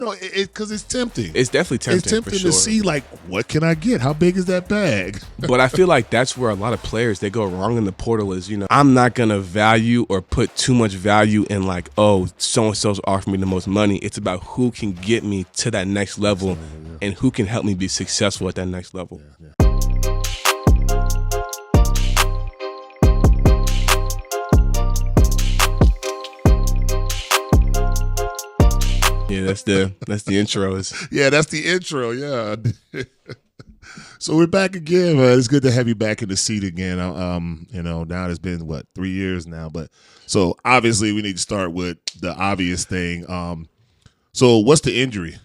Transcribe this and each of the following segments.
No, because it's tempting. It's definitely tempting. It's tempting for sure. to see, like, what can I get? How big is that bag? But I feel like that's where a lot of players, they go wrong in the portal is, I'm not going to value or put too much value in like, oh, so-and-so's offering me the most money. It's about who can get me to that next level and who can help me be successful at that next level. Yeah. Yeah, that's the intro. Yeah, that's the intro. Yeah. So we're back again. It's good to have you back in the seat again. Now it's been 3 years now, but so obviously we need to start with the obvious thing. So what's the injury?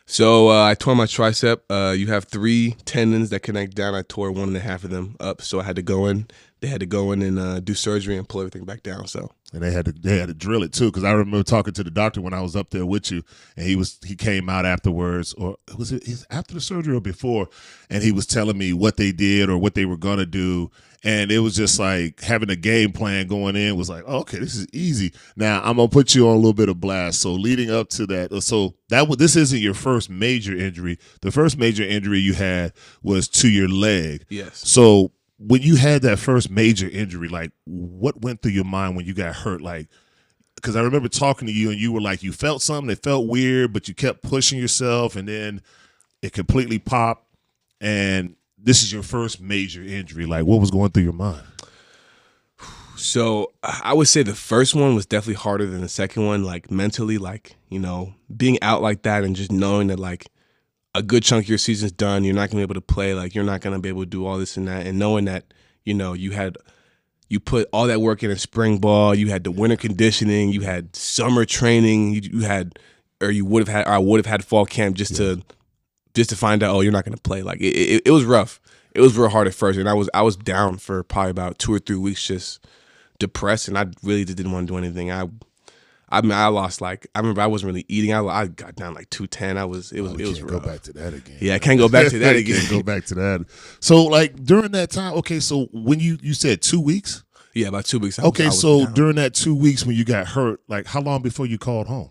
So I tore my tricep. You have 3 tendons that connect down. I tore 1.5 of them up, so I had to go in. They had to go in and do surgery and pull everything back down. So. And they had to drill it too, because I remember talking to the doctor when I was up there with you, and he came out afterwards, or was it after the surgery or before, and he was telling me what they did or what they were gonna do, and it was just like having a game plan going in was like, oh, okay, this is easy. Now I'm gonna put you on a little bit of blast. So leading up to that, this isn't your first major injury. The first major injury you had was to your leg. Yes. So when you had that first major injury, like, what went through your mind when you got hurt? Like, because I remember talking to you and you were like, you felt something that felt weird, but you kept pushing yourself, and then it completely popped, and this is your first major injury. Like, what was going through your mind? So I would say the first one was definitely harder than the second one, like mentally, like, being out like that and just knowing that, like, a good chunk of your season's done, you're not going to be able to play, like, you're not going to be able to do all this and that, and knowing that, you put all that work in spring ball, you had the winter conditioning, you had summer training, I would have had fall camp just to find out, oh, you're not going to play. Like, it was rough. It was real hard at first, and I was down for probably about 2 or 3 weeks, just depressed, and I really just didn't want to do anything. I lost, like, I remember I wasn't really eating. I got down like 210. It was rough. Go back to that again. Yeah, I can't go back to that again. Can't go back to that. So, like, during that time, okay, so when you said 2 weeks? Yeah, about 2 weeks. During that 2 weeks when you got hurt, like, how long before you called home?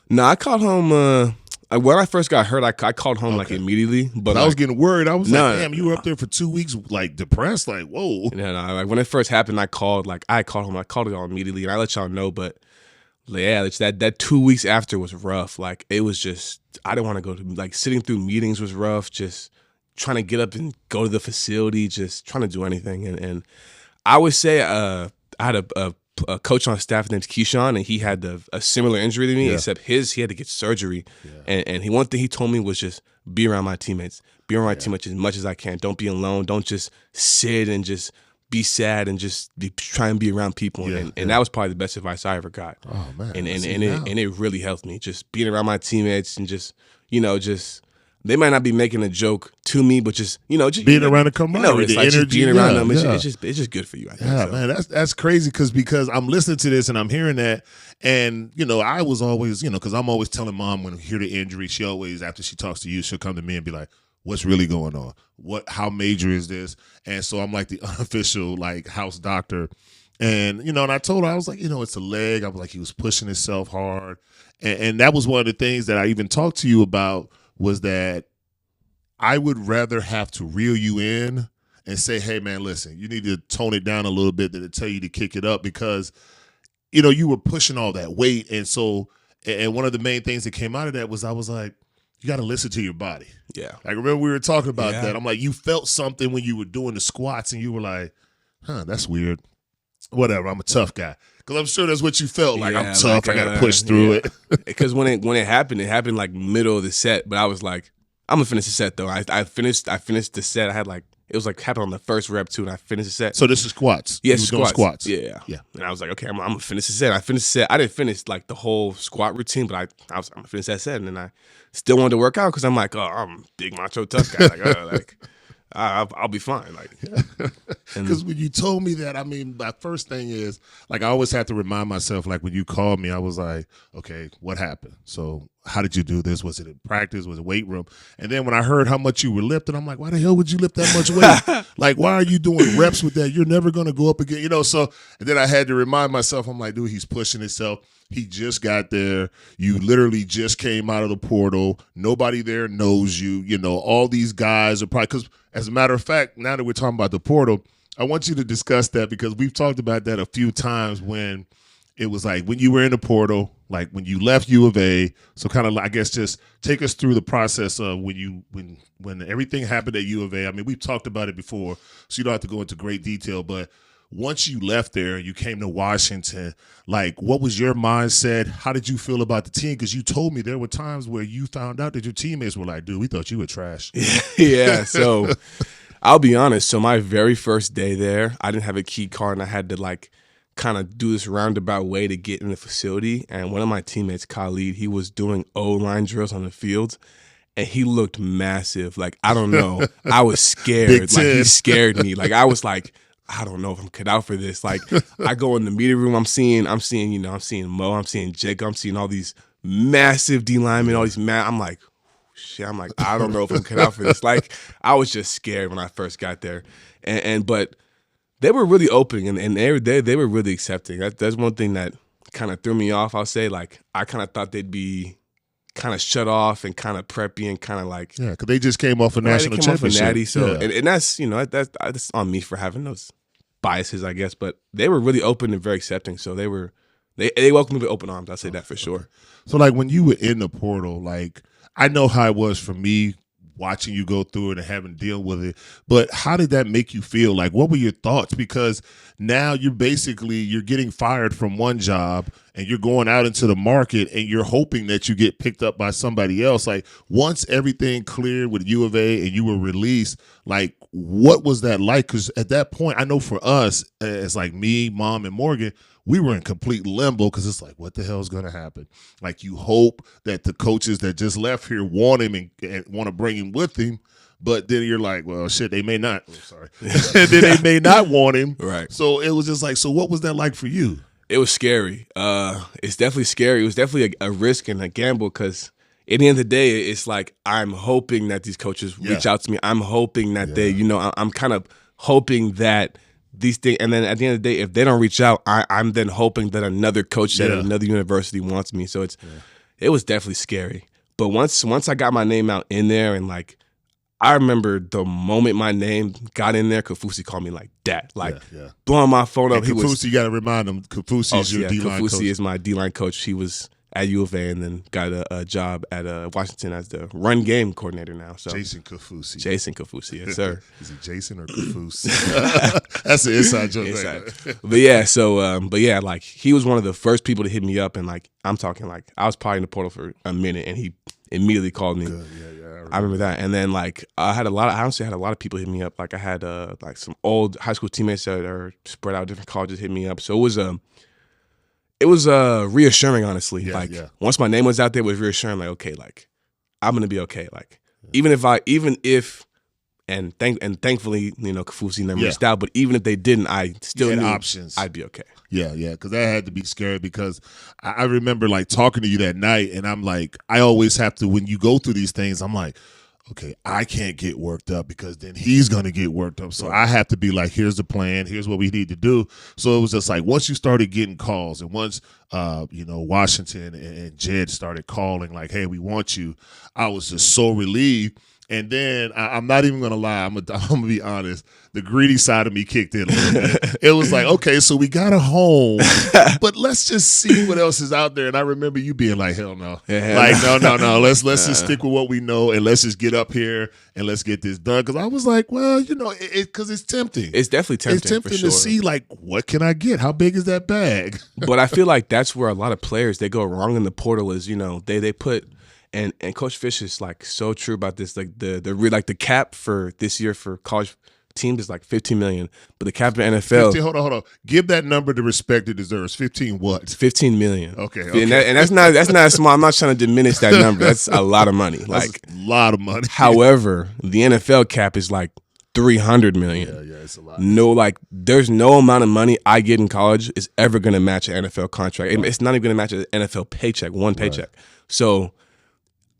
No, I called home. When I first got hurt, I called home like immediately. But I was getting worried. I was like, damn, you were up there for 2 weeks, like, depressed, like, whoa. No, like, when it first happened, I called home. I called y'all immediately, and I let y'all know. But yeah, that 2 weeks after was rough. Like, it was just, I didn't want to go to, like, sitting through meetings was rough. Just trying to get up and go to the facility, just trying to do anything. And I would say I had a coach on staff named Keyshawn, and he had a similar injury to me, except he had to get surgery. Yeah. And one thing he told me was just be around my teammates. Be around my teammates as much as I can. Don't be alone. Don't just sit and just be sad and just try and be around people. And that was probably the best advice I ever got. Oh, man. And it really helped me. Just being around my teammates and just they might not be making a joke to me, but just being around the camaraderie, the energy, being around them. It's just good for you. I think. Yeah, so. Man, that's crazy because I'm listening to this and I'm hearing that, and I was always because I'm always telling Mom when I hear the injury, she always, after she talks to you, she'll come to me and be like, what's really going on? How major is this? And so I'm like the unofficial, like, house doctor. And, and I told her, I was like, it's a leg. I was like, he was pushing himself hard. And that was one of the things that I even talked to you about, was that I would rather have to reel you in and say, hey, man, listen, you need to tone it down a little bit than to tell you to kick it up, because, you were pushing all that weight. And so, and one of the main things that came out of that was, I was like, you got to listen to your body. Yeah. I remember we were talking about that. I'm like, you felt something when you were doing the squats and you were like, that's weird. Whatever. I'm a tough guy. Because I'm sure that's what you felt like. I'm tough. I got to push through it. Because when it happened like middle of the set. But I was like, I'm gonna finish the set though. I finished the set. I had like, it was like happened on the first rep too, and I finished the set. So this is squats. Yeah, squats. Yeah. And I was like, okay, I'm gonna finish the set. I finished the set. I didn't finish like the whole squat routine, but I'm gonna finish that set, and then I still wanted to work out because I'm like, oh, I'm a big macho tough guy. Like, I'll be fine. Like, because when you told me that, I mean, my first thing is, like, I always have to remind myself, like, when you called me, I was like, okay, what happened? So how did you do this? Was it in practice? Was it weight room? And then when I heard how much you were lifting, I'm like, why the hell would you lift that much weight? Like, why are you doing reps with that? You're never going to go up again, So, and then I had to remind myself, I'm like, dude, he's pushing himself. He just got there. You literally just came out of the portal. Nobody there knows you. You know, all these guys are probably, because as a matter of fact, now that we're talking about the portal, I want you to discuss that because we've talked about that a few times when it was like when you were in the portal, like when you left U of A. So kind of, I guess, just take us through the process of when everything happened at U of A. I mean, we've talked about it before, so you don't have to go into great detail, but once you left there, you came to Washington, like what was your mindset? How did you feel about the team? Because you told me there were times where you found out that your teammates were like, dude, we thought you were trash. Yeah, so I'll be honest. So my very first day there, I didn't have a key card, and I had to like kind of do this roundabout way to get in the facility. And one of my teammates, Khalid, he was doing O-line drills on the field, and he looked massive. Like, I don't know. I was scared. Like, he scared me. Like, I was like, I don't know if I'm cut out for this. Like, I go in the meeting room, I'm seeing Mo, I'm seeing Jacob, I'm seeing all these massive D linemen, all these I'm like, shit, I don't know if I'm cut out for this. Like, I was just scared when I first got there. But they were really open and they were really accepting. That's one thing that kind of threw me off, I'll say. Like, I kind of thought they'd be kind of shut off and kind of preppy and kind of like, yeah, because they just came off a national championship. Natty, so yeah. and that's that's on me for having those biases, I guess. But they were really open and very accepting, so they welcomed me with open arms. I'll say that for sure. So like when you were in the portal, like I know how it was for me watching you go through it and having to deal with it, but how did that make you feel? Like, what were your thoughts? Because now you're getting fired from one job and you're going out into the market and you're hoping that you get picked up by somebody else. Like, once everything cleared with U of A and you were released, like, what was that like? Because at that point, I know for us, as like me, Mom, and Morgan, we were in complete limbo because it's like, what the hell is going to happen? Like, you hope that the coaches that just left here want him and want to bring him with him, but then you're like, well, shit, they may not. Oh, sorry. And then they may not want him. Right. So it was just like, so what was that like for you? It was scary. It's definitely scary. It was definitely a risk and a gamble because at the end of the day, it's like I'm hoping that these coaches reach out to me. I'm hoping that they, I'm kind of hoping that these things, and then at the end of the day, if they don't reach out, I'm then hoping that another coach at another university wants me. So it was definitely scary. But once I got my name out in there, and like I remember the moment my name got in there, Kafusi called me like that, like blowing my phone up. And Kafusi, you got to remind him, Kafusi is your D-line coach. Kafusi is my D-line coach. He was at U of A and then got a job at Washington as the run game coordinator now. So Jason Kafusi, yes sir. Is it Jason or Kafusi? That's an inside joke. But yeah, like he was one of the first people to hit me up, and like I'm talking like I was probably in the portal for a minute, and he immediately called me. Good. Yeah. I remember that. And then like I honestly had a lot of people hit me up. Like I had like some old high school teammates that are spread out different colleges hit me up. So it was reassuring, honestly. Once my name was out there, it was reassuring. Like, okay, like I'm gonna be okay. Like even if thankfully, Kafusi never reached out. But even if they didn't, I still knew options. I'd be okay. Yeah, because that had to be scary because I remember like talking to you that night, and I'm like, I always have to, when you go through these things, I'm like, okay, I can't get worked up because then he's going to get worked up. So I have to be like, here's the plan. Here's what we need to do. So it was just like once you started getting calls and once, Washington and Jed started calling like, hey, we want you, I was just so relieved. And then I'm not even going to lie. I'm going to be honest. The greedy side of me kicked in a little bit. It was like, okay, so we got a home, but let's just see what else is out there. And I remember you being like, hell no. No. Let's just stick with what we know and let's just get up here and let's get this done. Because I was like, well, because it's tempting. It's definitely tempting. It's tempting for sure. to see, like, what can I get? How big is that bag? But I feel like that's where a lot of players, they go wrong in the portal is, they put – and Coach Fish is like so true about this. Like the cap for this year for college teams is like $15 million, but the cap in NFL. 15, hold on. Give that number the respect it deserves. 15 what? $15 million. Okay. And that's not small. I'm not trying to diminish that number. That's a lot of money. Like a lot of money. However, the NFL cap is like $300 million. Yeah, it's a lot. No, like there's no amount of money I get in college is ever going to match an NFL contract. Right. It's not even going to match an NFL paycheck, one paycheck. Right. So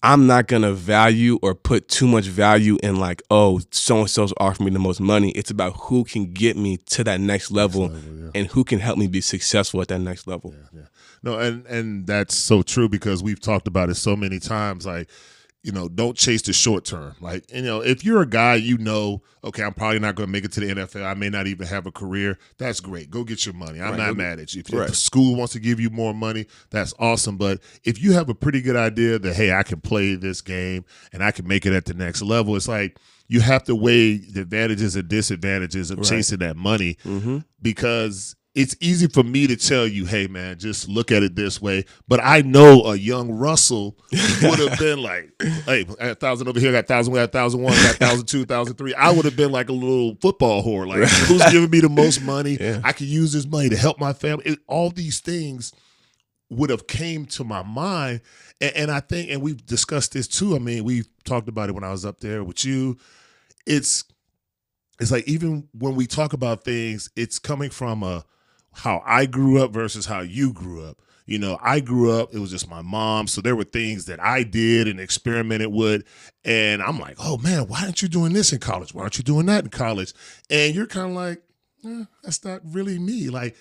I'm not going to value or put too much value in like, oh, so-and-so's offering me the most money. It's about who can get me to that next level, and who can help me be successful at that next level. Yeah. No, and that's so true, because we've talked about it so many times. Like, don't chase the short term. Like, if you're a guy, okay, I'm probably not going to make it to the NFL. I may not even have a career. That's great. Go get your money. I'm not mad at you. If the school wants to give you more money, that's awesome. But if you have a pretty good idea that, hey, I can play this game and I can make it at the next level, it's like you have to weigh the advantages and disadvantages of chasing that money, because it's easy for me to tell you, hey, man, just look at it this way. But I know a young Russell would have been like, hey, 1,000 over here, got 1,000, got 1,001, got 1,002, 1,003. I would have been like a little football whore. Like, who's giving me the most money? Yeah. I can use this money to help my family. All these things would have came to my mind. And I think, and we've discussed this too. I mean, we've talked about it when I was up there with you. It's like, even when we talk about things, it's coming from how I grew up versus how you grew up. I grew up, it was just my mom. So there were things that I did and experimented with. And I'm like, oh man, why aren't you doing this in college? Why aren't you doing that in college? And you're kind of like, that's not really me. Like,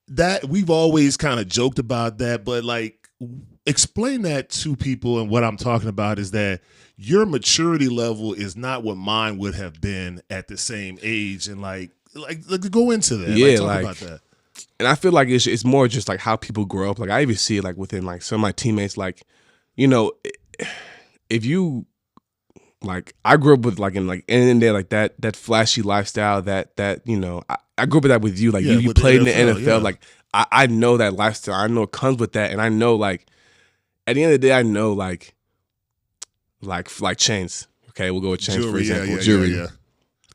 that, we've always kind of joked about that, but like, explain that to people. And what I'm talking about is that your maturity level is not what mine would have been at the same age. And like go into that. Yeah, talk about that. And I feel like it's more just like how people grow up. Like, I even see it like within like some of my teammates. Like, if you like, I grew up with like in like end of the day, like that flashy lifestyle. That I grew up with that with you. Like, you played in the NFL. Yeah. Like, I know that lifestyle. I know it comes with that, and I know like at the end of the day, I know like chains. Okay, we'll go with chains, jewelry, for example. Yeah. Jewelry.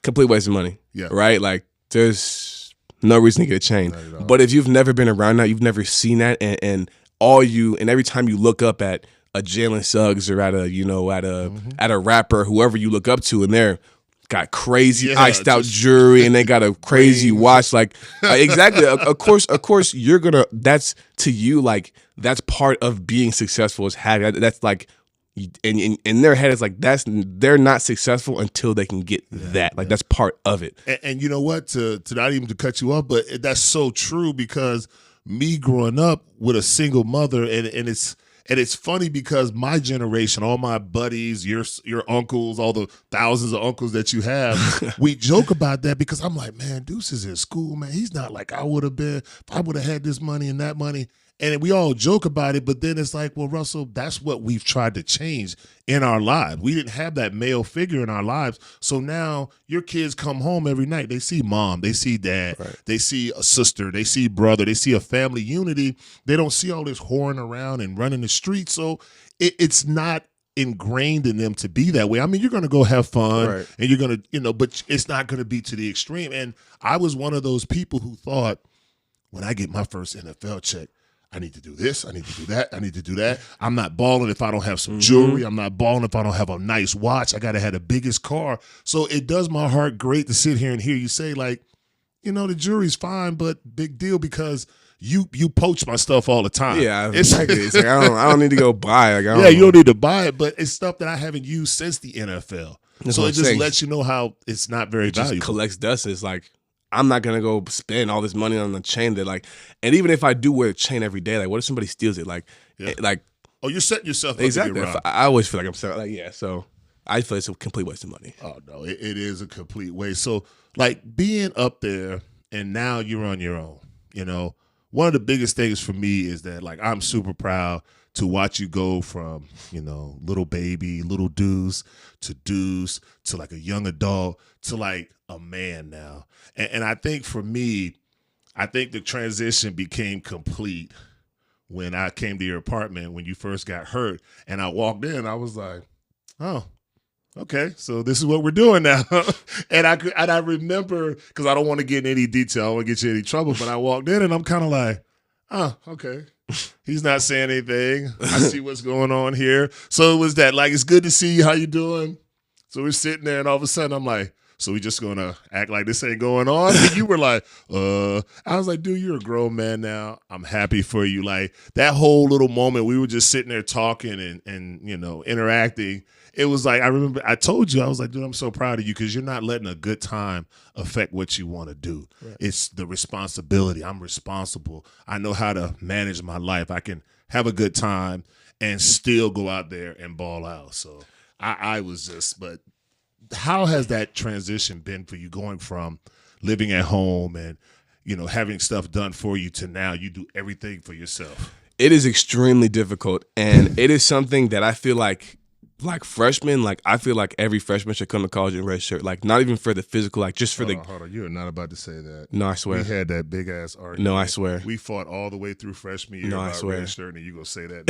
Complete waste of money. Yeah. Right? Like, there's no reason to get a chain. But if you've never been around that, you've never seen that, and every time you look up at a Jalen Suggs or at a rapper, whoever you look up to, and they're got crazy iced out jewelry and they got a crazy watch, like exactly. Of course, you're gonna. That's to you, like, that's part of being successful, is having that's like. And in their head, it's like they're not successful until they can get that. Like, that's part of it. And you know what? To not even to cut you off, but that's so true, because me growing up with a single mother, and it's funny because my generation, all my buddies, your uncles, all the thousands of uncles that you have, we joke about that, because I'm like, man, Deuce is in school, man. He's not like I would have been if I would have had this money and that money. And we all joke about it, but then it's like, well, Russell, that's what we've tried to change in our lives. We didn't have that male figure in our lives. So now your kids come home every night. They see mom, they see dad, they see a sister, they see brother, they see a family unity. They don't see all this whoring around and running the streets. So it's not ingrained in them to be that way. I mean, you're going to go have fun and you're going to, but it's not going to be to the extreme. And I was one of those people who thought, when I get my first NFL check, I need to do this. I need to do that. I need to do that. I'm not balling if I don't have some jewelry. I'm not balling if I don't have a nice watch. I got to have the biggest car. So it does my heart great to sit here and hear you say, like, the jewelry's fine, but big deal, because you poach my stuff all the time. Yeah, exactly. It's like, I don't need to go buy it. Like, you don't need to buy it, but it's stuff that I haven't used since the NFL. So it just lets you know how it's not very valuable. It just collects dust. It's like, I'm not going to go spend all this money on a chain that, like, and even if I do wear a chain every day, like, what if somebody steals it? Like, oh, you're setting yourself up exactly. to get robbed. I always feel like I'm set. Like, yeah, so I feel it's a complete waste of money. Oh, no, it is a complete waste. So, like, being up there and now you're on your own, one of the biggest things for me is that, like, I'm super proud to watch you go from, little baby, little Deuce to like a young adult to like a man now. And I think for me, the transition became complete when I came to your apartment when you first got hurt. And I walked in, I was like, oh, okay, so this is what we're doing now. and I remember, because I don't want to get in any detail, I don't want to get you in any trouble, but I walked in and I'm kind of like, oh, okay. He's not saying anything. I see what's going on here. So it was that, like, it's good to see you. How you doing? So we're sitting there, and all of a sudden I'm like, So we just gonna act like this ain't going on. And you were like, I was like, dude, you're a grown man now. I'm happy for you. Like that whole little moment, we were just sitting there talking and interacting. It was like, I remember I told you, I was like, dude, I'm so proud of you because you're not letting a good time affect what you want to do. Right. It's the responsibility. I'm responsible. I know how to manage my life. I can have a good time and still go out there and ball out. So I was just, but how has that transition been for you going from living at home and, having stuff done for you to now you do everything for yourself? It is extremely difficult. And it is something that I feel like freshmen, I feel like every freshman should come to college in redshirt. Not even for the physical, just for Hold on. You are not about to say that. No, I swear. We had that big ass argument. No, I swear. We fought all the way through freshman year about redshirt, and you gonna say that?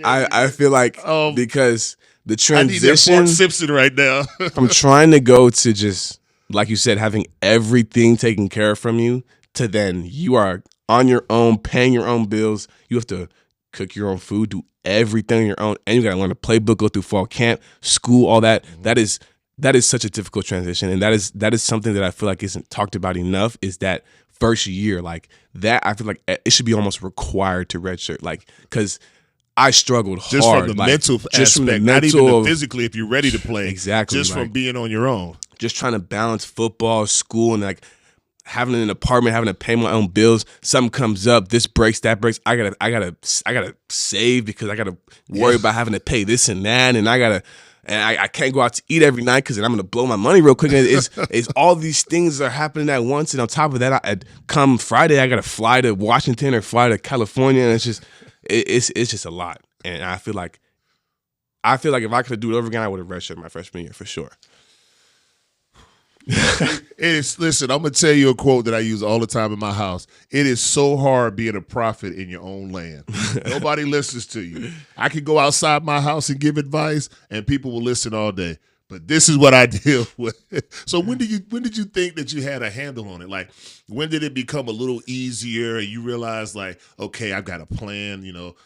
I feel like because the transition. I need that Fort Simpson right now. I'm trying to go to just, like you said, having everything taken care of from you to then you are on your own, paying your own bills. You have to cook your own food, do everything on your own, and you got to learn the playbook, go through fall camp, school, all that. Mm-hmm. That is such a difficult transition, and that is something that I feel like isn't talked about enough. Is that first year that? I feel like it should be almost required to redshirt, because I struggled just hard, from the mental aspect, not even the physically. If you're ready to play, exactly, just from being on your own, just trying to balance football, school, and having an apartment, having to pay my own bills. Something comes up, this breaks, that breaks. I gotta save because I gotta worry about having to pay this and that, and I can't go out to eat every night because then I'm gonna blow my money real quick. And it's all these things that are happening at once, and on top of that, come Friday I gotta fly to Washington or fly to California, and it's just a lot. And I feel like if I could do it over again, I would have redshirted my freshman year for sure. Listen, I'm gonna tell you a quote that I use all the time in my house. It is so hard being a prophet in your own land. Nobody listens to you. I can go outside my house and give advice and people will listen all day, but this is what I deal with. So when did you think that you had a handle on it? When did it become a little easier and you realized okay, I've got a plan,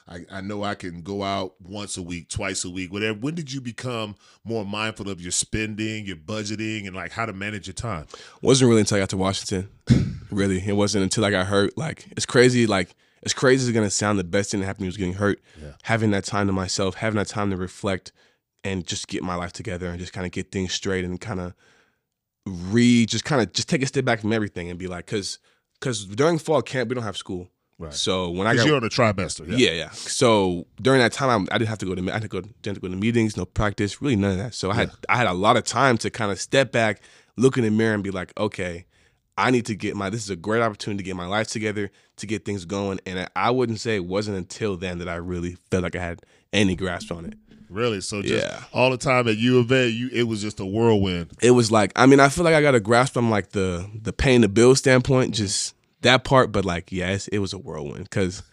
I know I can go out once a week, twice a week, whatever. When did you become more mindful of your spending, your budgeting, and how to manage your time? Wasn't really until I got to Washington. Really. It wasn't until I got hurt. It's crazy, as crazy as it's gonna sound, the best thing that happened to me was getting hurt. Yeah. Having that time to myself, having that time to reflect and just get my life together and just kind of get things straight and kind of just take a step back from everything and be because during fall camp we don't have school, right? So when you're on a trimester, yeah. So during that time I didn't have to go to meetings, no practice, really none of that. So I had a lot of time to kind of step back, look in the mirror, and be like, okay, I need to this is a great opportunity to get my life together, to get things going. And I wouldn't say it wasn't until then that I really felt like I had any grasp on it. Really? So just all the time at U of A, it was just a whirlwind. It was I feel like I got a grasp on the paying the bill standpoint, just that part. But it was a whirlwind because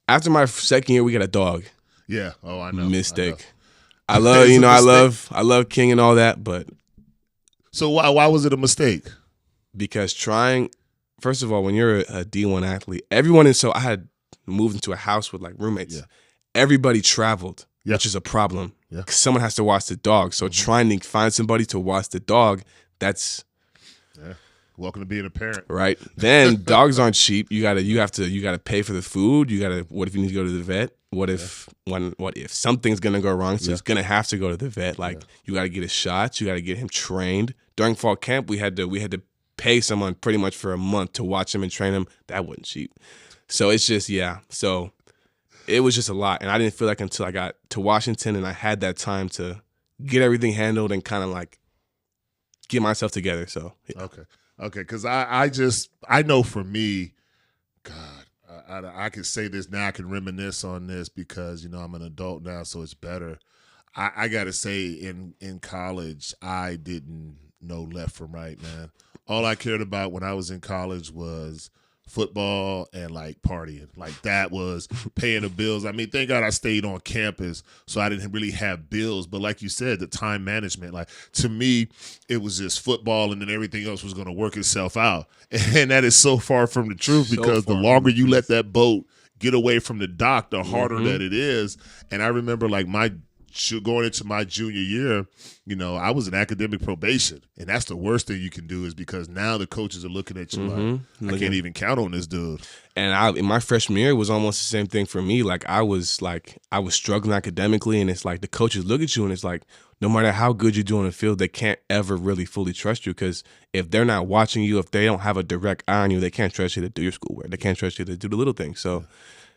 after my second year, we got a dog. Yeah. Oh, I know. Mistake. I love, I love King and all that, but. So why was it a mistake? Because first of all, when you're a D1 athlete, I had moved into a house with roommates. Yeah. Everybody traveled. Yep. Which is a problem. Yeah. Someone has to watch the dog. So trying to find somebody to watch the dog, that's welcome to being a parent. Right. Then dogs aren't cheap. You gotta pay for the food. What if you need to go to the vet? What if something's gonna go wrong? So it's gonna have to go to the vet. You gotta get a shot, you gotta get him trained. During fall camp we had to pay someone pretty much for a month to watch him and train him. That wasn't cheap. So it's just so it was just a lot, and I didn't feel like until I got to Washington and I had that time to get everything handled and kind of get myself together. So okay, because I know for me, God, I can say this now. I can reminisce on this because I'm an adult now, so it's better. I got to say, in college, I didn't know left from right, man. All I cared about when I was in college was football and partying. That was paying the bills. I mean, thank God I stayed on campus, so I didn't really have bills. But like you said, the time management, to me, it was just football and then everything else was going to work itself out. And that is so far from the truth because the longer you let that boat get away from the dock, the harder that it is. And I remember my going into my junior year, I was in academic probation, and that's the worst thing you can do is because now the coaches are looking at you like, I can't even count on this dude. And in my freshman year, it was almost the same thing for me. Like I was struggling academically, and it's like the coaches look at you, and it's like no matter how good you do on the field, they can't ever really fully trust you because if they're not watching you, if they don't have a direct eye on you, they can't trust you to do your schoolwork. They can't trust you to do the little things. So.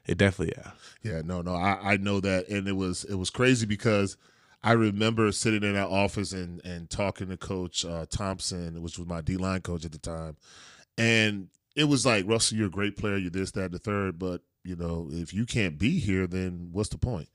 It definitely, yeah. No, I know that, and it was crazy because I remember sitting in that office and talking to Coach Thompson, which was my D-line coach at the time, and it was like, Russell, you're a great player, you're this, that, and the third, but if you can't be here, then what's the point?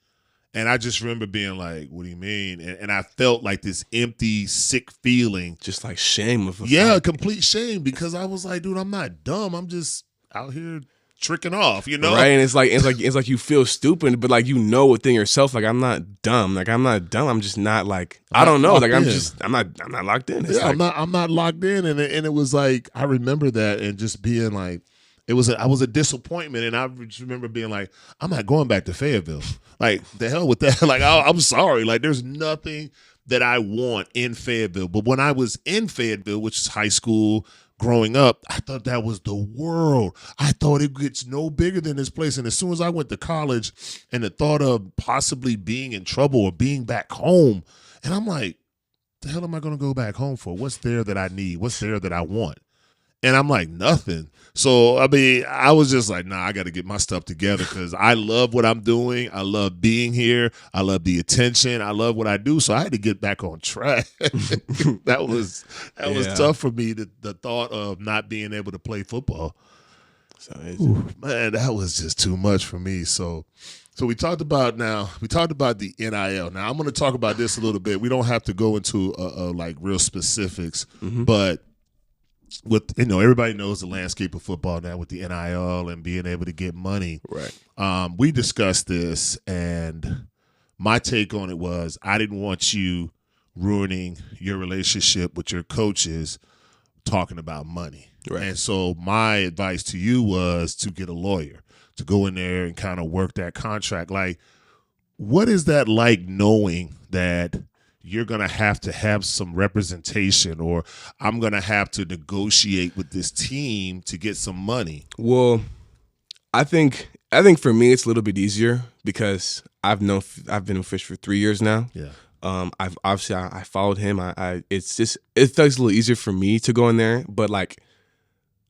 And I just remember being like, what do you mean? And I felt like this empty, sick feeling, just like shame complete shame because I was like, dude, I'm not dumb, I'm just out here tricking off, right? And it's like you feel stupid, but like within yourself, like I'm not dumb. I'm just not like I don't know. Like I'm not locked in. It's I'm not locked in, and it was like I remember that and just being like, I was a disappointment, and I just remember being like, I'm not going back to Fayetteville. Like the hell with that. Like I'm sorry. Like there's nothing that I want in Fayetteville. But when I was in Fayetteville, which is high school. Growing up, I thought that was the world. I thought it gets no bigger than this place. And as soon as I went to college and the thought of possibly being in trouble or being back home, and I'm like, the hell am I going to go back home for? What's there that I need? What's there that I want? And I'm like, nothing. So, I mean, I was just like, I got to get my stuff together because I love what I'm doing. I love being here. I love the attention. I love what I do. So I had to get back on track. That was tough for me, the thought of not being able to play football. So, man, that was just too much for me. So we talked about the NIL. Now, I'm going to talk about this a little bit. We don't have to go into like real specifics, but with everybody knows the landscape of football now with the NIL and being able to get money. Right. We discussed this, and my take on it was I didn't want you ruining your relationship with your coaches talking about money. Right. And so my advice to you was to get a lawyer, to go in there and kind of work that contract. Like, what is that like knowing that you're going to have some representation, or I'm going to have to negotiate with this team to get some money? Well, I think for me it's a little bit easier because I've been a fish for 3 years now. Yeah. I followed him. It feels a little easier for me to go in there, but like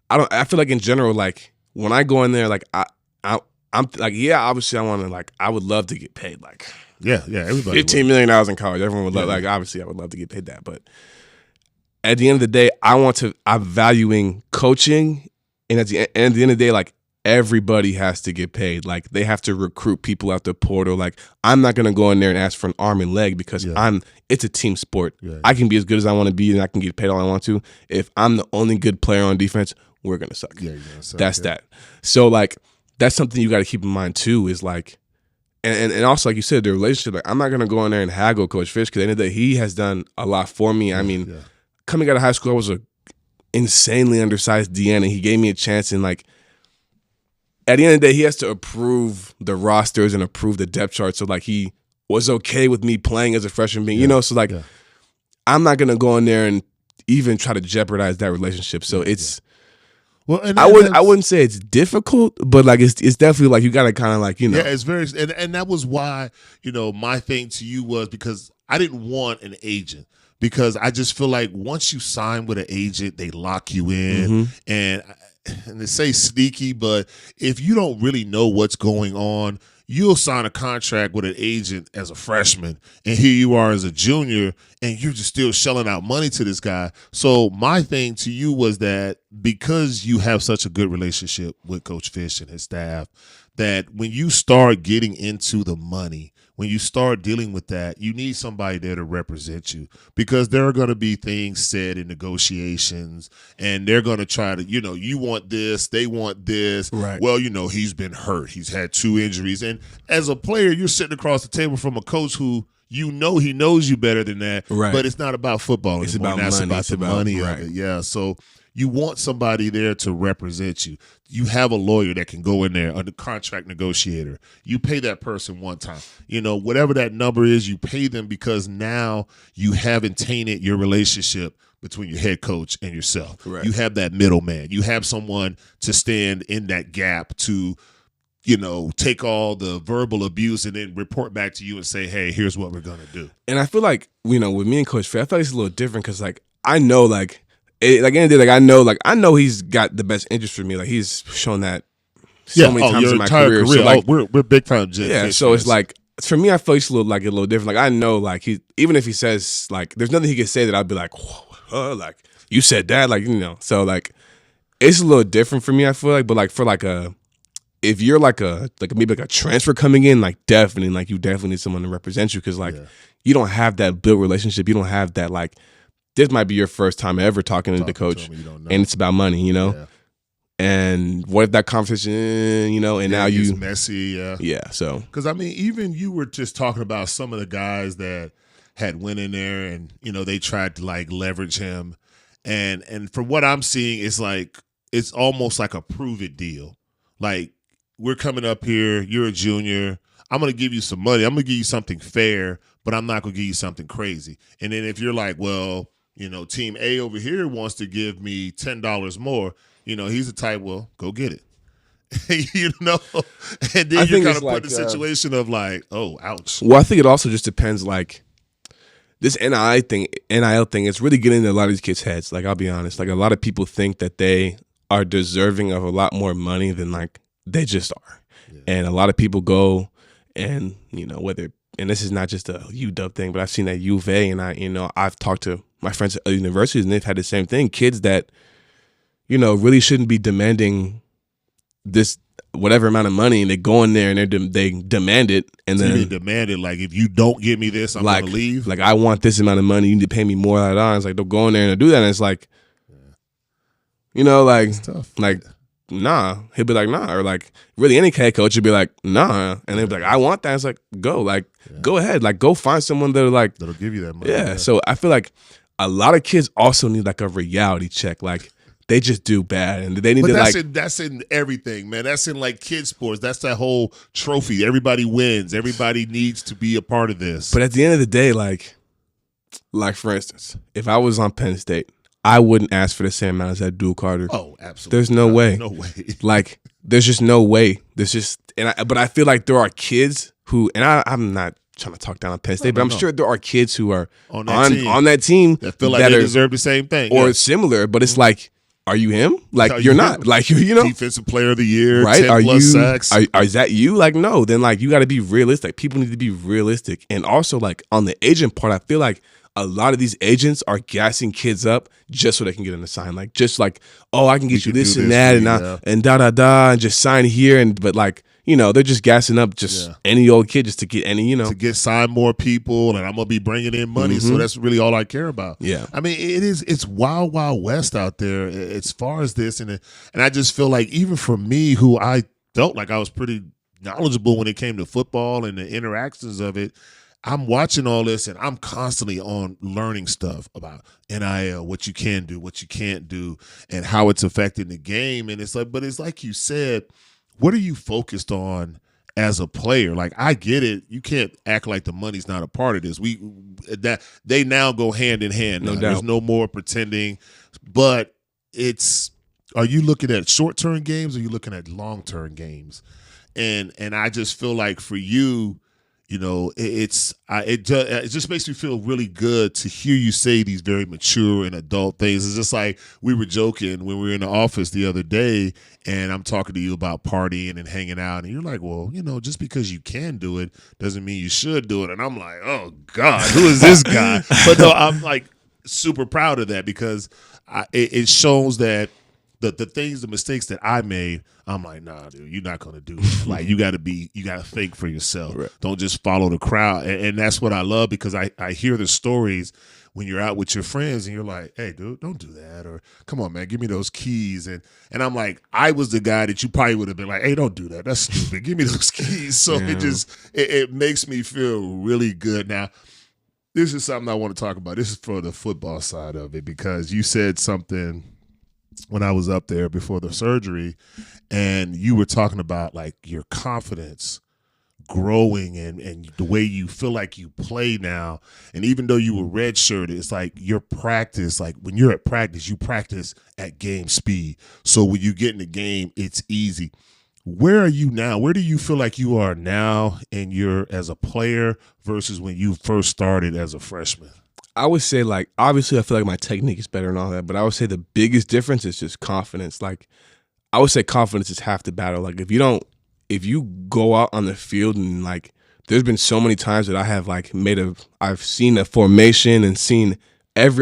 I feel like in general, like when I go in there, like I'm like, yeah, obviously I would love to get paid like everybody $15 million in college. Everyone would love, like, obviously I would love to get paid that. But at the end of the day, I'm valuing coaching. And at the end of the day, like everybody has to get paid. Like they have to recruit people out the portal. Like I'm not going to go in there and ask for an arm and leg because it's a team sport. Yeah. I can be as good as I want to be and I can get paid all I want to. If I'm the only good player on defense, we're going to suck. Yeah, you're gonna suck. That's that. So like, that's something you got to keep in mind too is like, and also, like you said, the relationship, like I'm not going to go in there and haggle Coach Fish because at the end of the day, he has done a lot for me. I mean, coming out of high school, I was a insanely undersized DN, and he gave me a chance. And like, at the end of the day, he has to approve the rosters and approve the depth chart. So like, he was okay with me playing as a freshman being, so like, I'm not going to go in there and even try to jeopardize that relationship. So it's, well, and I wouldn't say it's difficult, but like it's definitely like you got to kind of like Yeah, it's very, and that was why my thing to you was because I didn't want an agent because I just feel like once you sign with an agent, they lock you in, and they say sneaky, but if you don't really know what's going on, you'll sign a contract with an agent as a freshman, and here you are as a junior, and you're just still shelling out money to this guy. So my thing to you was that because you have such a good relationship with Coach Fish and his staff, that when you start getting into the money, when you start dealing with that, you need somebody there to represent you because there are going to be things said in negotiations and they're going to try to, you want this, they want this. Right. Well, he's been hurt. He's had 2 injuries. And as a player, you're sitting across the table from a coach who he knows you better than that. Right. But it's not about football anymore. It's about that's money. about the money right. of it. Yeah. So You want somebody there to represent you. You have a lawyer that can go in there, a contract negotiator. You pay that person one time. Whatever that number is, you pay them because now you haven't tainted your relationship between your head coach and yourself. Right. You have that middleman. You have someone to stand in that gap to, take all the verbal abuse and then report back to you and say, hey, here's what we're going to do. And I feel like, with me and Coach Fair, I feel like it's a little different because, I know, I know he's got the best interest for me. Like, he's shown that so many times in my career. So, we're big time Jet. Yeah, so it's like, for me, I feel it's a little different. Like, I know, like, even if he says, like, there's nothing he can say that I'd be like, whoa, like, you said that, like, so, like, it's a little different for me, I feel like. But, like, for, like, if you're, maybe a transfer coming in, like, definitely, like, you definitely need someone to represent you because, like, you don't have that built relationship. You don't have that, like, this might be your first time ever talking to the coach, and it's about money, Yeah. And what if that conversation, and now it's messy, yeah. So because even you were just talking about some of the guys that had went in there and they tried to like leverage him, and from what I'm seeing, it's almost like a prove it deal. Like, we're coming up here, you're a junior, I'm gonna give you some money, I'm gonna give you something fair, but I'm not gonna give you something crazy. And then if you're like, well, team A over here wants to give me $10 more. He's the type, well, go get it. And then you're kind of put in a situation of like, oh, ouch. Well, I think it also just depends, like, this NIL thing, it's really getting into a lot of these kids' heads. Like, I'll be honest. Like, a lot of people think that they are deserving of a lot more money than, like, they just are. Yeah. And a lot of people go and, and this is not just a UW thing, but I've seen that U of A, and I've talked to my friends at other universities, and they've had the same thing. Kids that, really shouldn't be demanding this whatever amount of money, and they go in there and they demand it, and then they demand it. Like, if you don't give me this, I'm gonna leave. Like, I want this amount of money. You need to pay me more. It's like they'll go in there and they'll do that, and it's like, like, it's tough. Like, nah. He'll be like, nah, or like, really, any head coach would be like, nah, and they'll be like, I want that. It's like, go, like, go ahead, like, go find someone that'll give you that money. Yeah. So I feel like a lot of kids also need like a reality check, like. They just do bad, and they need to that's in everything, man. That's in like kid sports. That's that whole trophy. Everybody wins. Everybody needs to be a part of this. But at the end of the day, like for instance, if I was on Penn State, I wouldn't ask for the same amount as that Dual Carter. Oh, absolutely. There's no way. No way. Like, there's just no way. There's just, but I feel like there are kids who, and I'm not trying to talk down on Penn State, but I'm sure there are kids who are on that team that feel like they deserve the same thing or similar. But it's like, are you him? Like, you're not. Like, Defensive Player of the Year, right? 10 plus sacks. Is that you? Like, no. Then, like, you got to be realistic. People need to be realistic. And also, like, on the agent part, I feel like a lot of these agents are gassing kids up just so they can get an assignment. Like, just like, oh, I can get you this and that and da-da-da and just sign here. But, like, they're just gassing up any old kid just to get any, to get signed more people, and I'm gonna be bringing in money. Mm-hmm. So that's really all I care about. Yeah, I mean, it's wild, wild west out there as far as this, and I just feel like even for me, who I felt like I was pretty knowledgeable when it came to football and the interactions of it, I'm watching all this, and I'm constantly on learning stuff about NIL, what you can do, what you can't do, and how it's affecting the game. And it's like you said. What are you focused on as a player? Like, I get it. You can't act like the money's not a part of this. They now go hand in hand. No doubt. There's no more pretending. But are you looking at short-term games or are you looking at long-term games? And I just feel like for you, it just makes me feel really good to hear you say these very mature and adult things. It's just like we were joking when we were in the office the other day, and I'm talking to you about partying and hanging out, and you're like, well, just because you can do it doesn't mean you should do it. And I'm like, oh God, who is this guy? But no, I'm like super proud of that because it shows that the mistakes that I made, I'm like, nah, dude, you're not gonna do it. Like, you gotta think for yourself. Right. Don't just follow the crowd. And that's what I love because I hear the stories when you're out with your friends and you're like, hey, dude, don't do that, or come on, man, give me those keys. And I'm like, I was the guy that you probably would have been like, hey, don't do that. That's stupid. Give me those keys. So it makes me feel really good. Now, this is something I want to talk about. This is for the football side of it because you said something when I was up there before the surgery, and you were talking about like your confidence growing and the way you feel like you play now. And even though you were redshirted, it's like your practice, like when you're at practice, you practice at game speed. So when you get in the game, it's easy. Where are you now? Where do you feel like you are now in your as a player versus when you first started as a freshman? I would say, like, obviously I feel like my technique is better and all that, but I would say the biggest difference is just confidence. Like, I would say confidence is half the battle. Like, if you go out on the field and, like, there's been so many times that I have, like, I've seen a formation and seen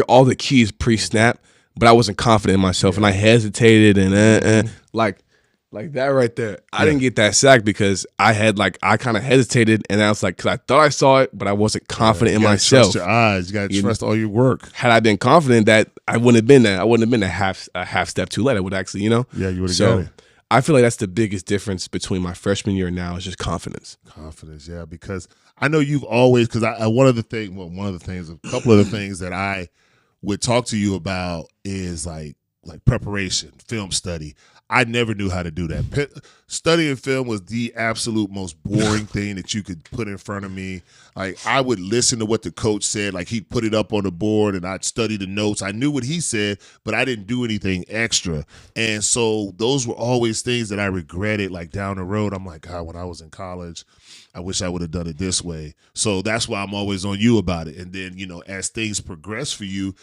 all the keys pre-snap, but I wasn't confident in myself and I hesitated and like that right there. I didn't get that sack because I kind of hesitated, and I was like, because I thought I saw it, but I wasn't confident in myself. Trust your eyes. You got to trust all your work. Had I been confident, that I wouldn't have been that. I wouldn't have been a half step too late. I would actually, Yeah, you would have got it. I feel like that's the biggest difference between my freshman year and now is just confidence. Confidence, yeah, because I know you've always, because a couple of the things that I would talk to you about is like preparation, film study. I never knew how to do that. Studying film was the absolute most boring thing that you could put in front of me. Like, I would listen to what the coach said. Like, he'd put it up on the board, and I'd study the notes. I knew what he said, but I didn't do anything extra. And so those were always things that I regretted, like, down the road. I'm like, God, when I was in college, I wish I would have done it this way. So that's why I'm always on you about it. And then, as things progress for you,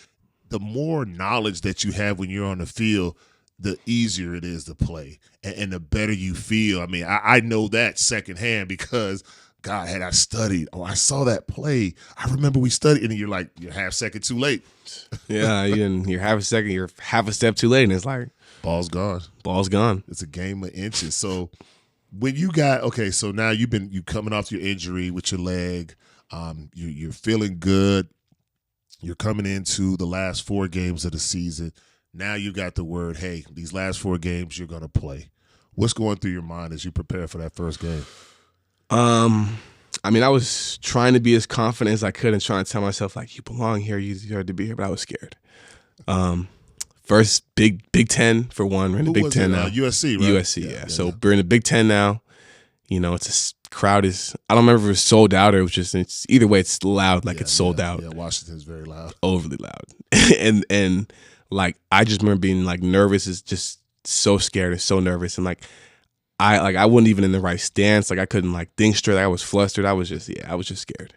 the more knowledge that you have when you're on the field, the easier it is to play and the better you feel. I mean, I know that secondhand because, God, had I studied, I saw that play. I remember we studied, and you're like, you're half second too late. Yeah, you're half a step too late, and it's like, ball's gone. Ball's gone. It's a game of inches. So when you so now you coming off your injury with your leg, you're feeling good. You're coming into the last 4 games of the season. Now you got the word, hey, these last 4 games you're going to play. What's going through your mind as you prepare for that first game? I mean, I was trying to be as confident as I could and trying to tell myself, like, you belong here, you deserve to be here, but I was scared. First Big Ten for one. We're in the Big Ten now. USC, right? USC, yeah. So we're in the Big Ten now. It's crowd is, I don't remember if it was sold out or it was just, it's either way, it's loud, like it's sold out. Yeah, Washington's very loud. Overly loud. and like, I just remember being like nervous, is just so scared and so nervous. And I wasn't even in the right stance. Like, I couldn't like think straight. Like, I was flustered. I was just scared.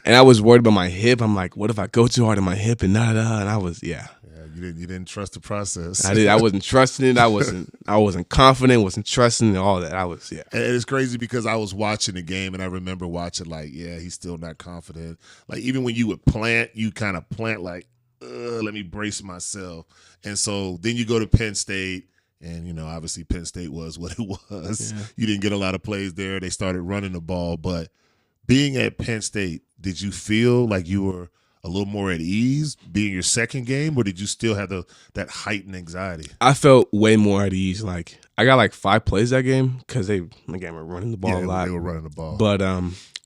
And I was worried about my hip. I'm like, what if I go too hard on my hip and and I was, Yeah, you didn't trust the process. I wasn't trusting it. I wasn't confident, wasn't trusting all that. And it's crazy because I was watching the game and I remember watching like, yeah, he's still not confident. Like, even when you would plant, you kind of plant like, let me brace myself. And so then you go to Penn State, and obviously Penn State was what it was. Yeah. You didn't get a lot of plays there. They started running the ball, but being at Penn State, did you feel like you were a little more at ease being your second game, or did you still have that heightened anxiety? I felt way more at ease. Like, I got like 5 plays that game because were running the ball a lot. They were running the ball. But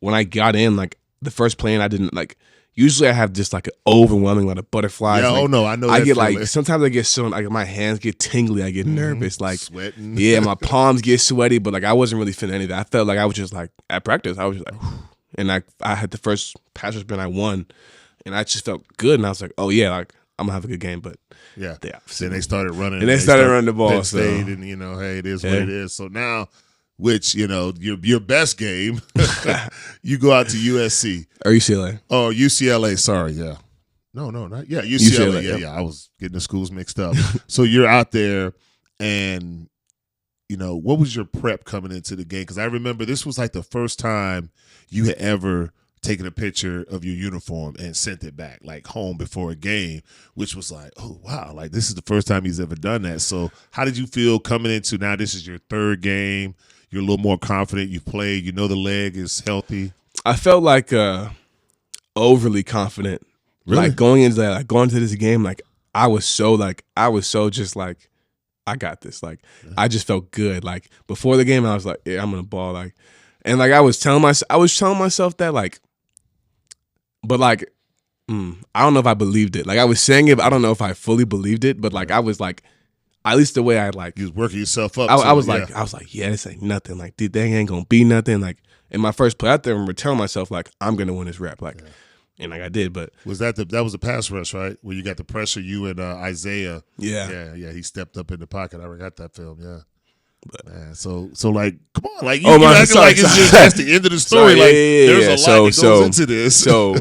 when I got in, like the first play, I didn't like. Usually I have just like an overwhelming lot of butterflies. Yeah, like, I know. I get like, sometimes I get so, like, my hands get tingly. I get nervous, like sweating. Yeah, my palms get sweaty. But like, I wasn't really feeling any of that. I felt like I was just like at practice. I was just like, whew. And I had the first pass rush bin I won, and I just felt good. And I was like, oh yeah, like I'm gonna have a good game. But yeah. Then they started running, and they started running the ball. Penn State, and hey, it is what it is. So now, which your best game, you go out to USC or UCLA. Oh, UCLA. Sorry, yeah. No, not UCLA. Yeah. I was getting the schools mixed up. So you're out there, and what was your prep coming into the game? Because I remember this was like the first time you had ever taken a picture of your uniform and sent it back, like home before a game, which was like, oh, wow, like this is the first time he's ever done that. So how did you feel coming into, now this is your 3rd game, you're a little more confident, you played, the leg is healthy? I felt like overly confident. Really? Like going into this game, like I was so just like, I got this. Like, I just felt good. Like, before the game, I was like, yeah, I'm gonna ball. Like, and like I was telling myself that, like, but like, I don't know if I believed it. Like, I was saying it, but I don't know if I fully believed it. But like, I was like, at least the way I like. You was working yourself up. I was like, yeah, this ain't nothing. Like, dude, they ain't gonna be nothing. Like, in my first play out there, I remember telling myself like, I'm gonna win this rep. Like, and like I did. But was that was the pass rush, right? Where you got the pressure, you and Isaiah. Yeah. He stepped up in the pocket. I got that film. Yeah. But man, so like, come on, like you acting like it's just that's the end of the story. Like, there's a lot that goes into this. So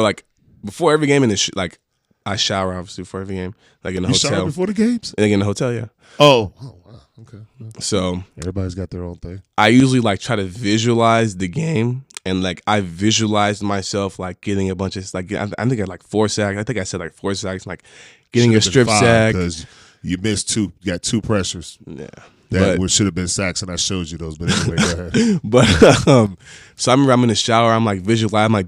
like before every game like I shower obviously before every game, like in the hotel. You shower before the games? Like in the hotel, yeah. Oh wow, okay. So everybody's got their own thing. I usually like try to visualize the game, and like I visualized myself like getting a bunch of like I think I had like 4 sacks. I think I said like 4 sacks, like getting a strip sack because you missed 2. You got 2 pressures. Yeah. That should have been sacks, and I showed you those. But anyway, go ahead. But so I remember I'm in the shower. I'm like visualizing, like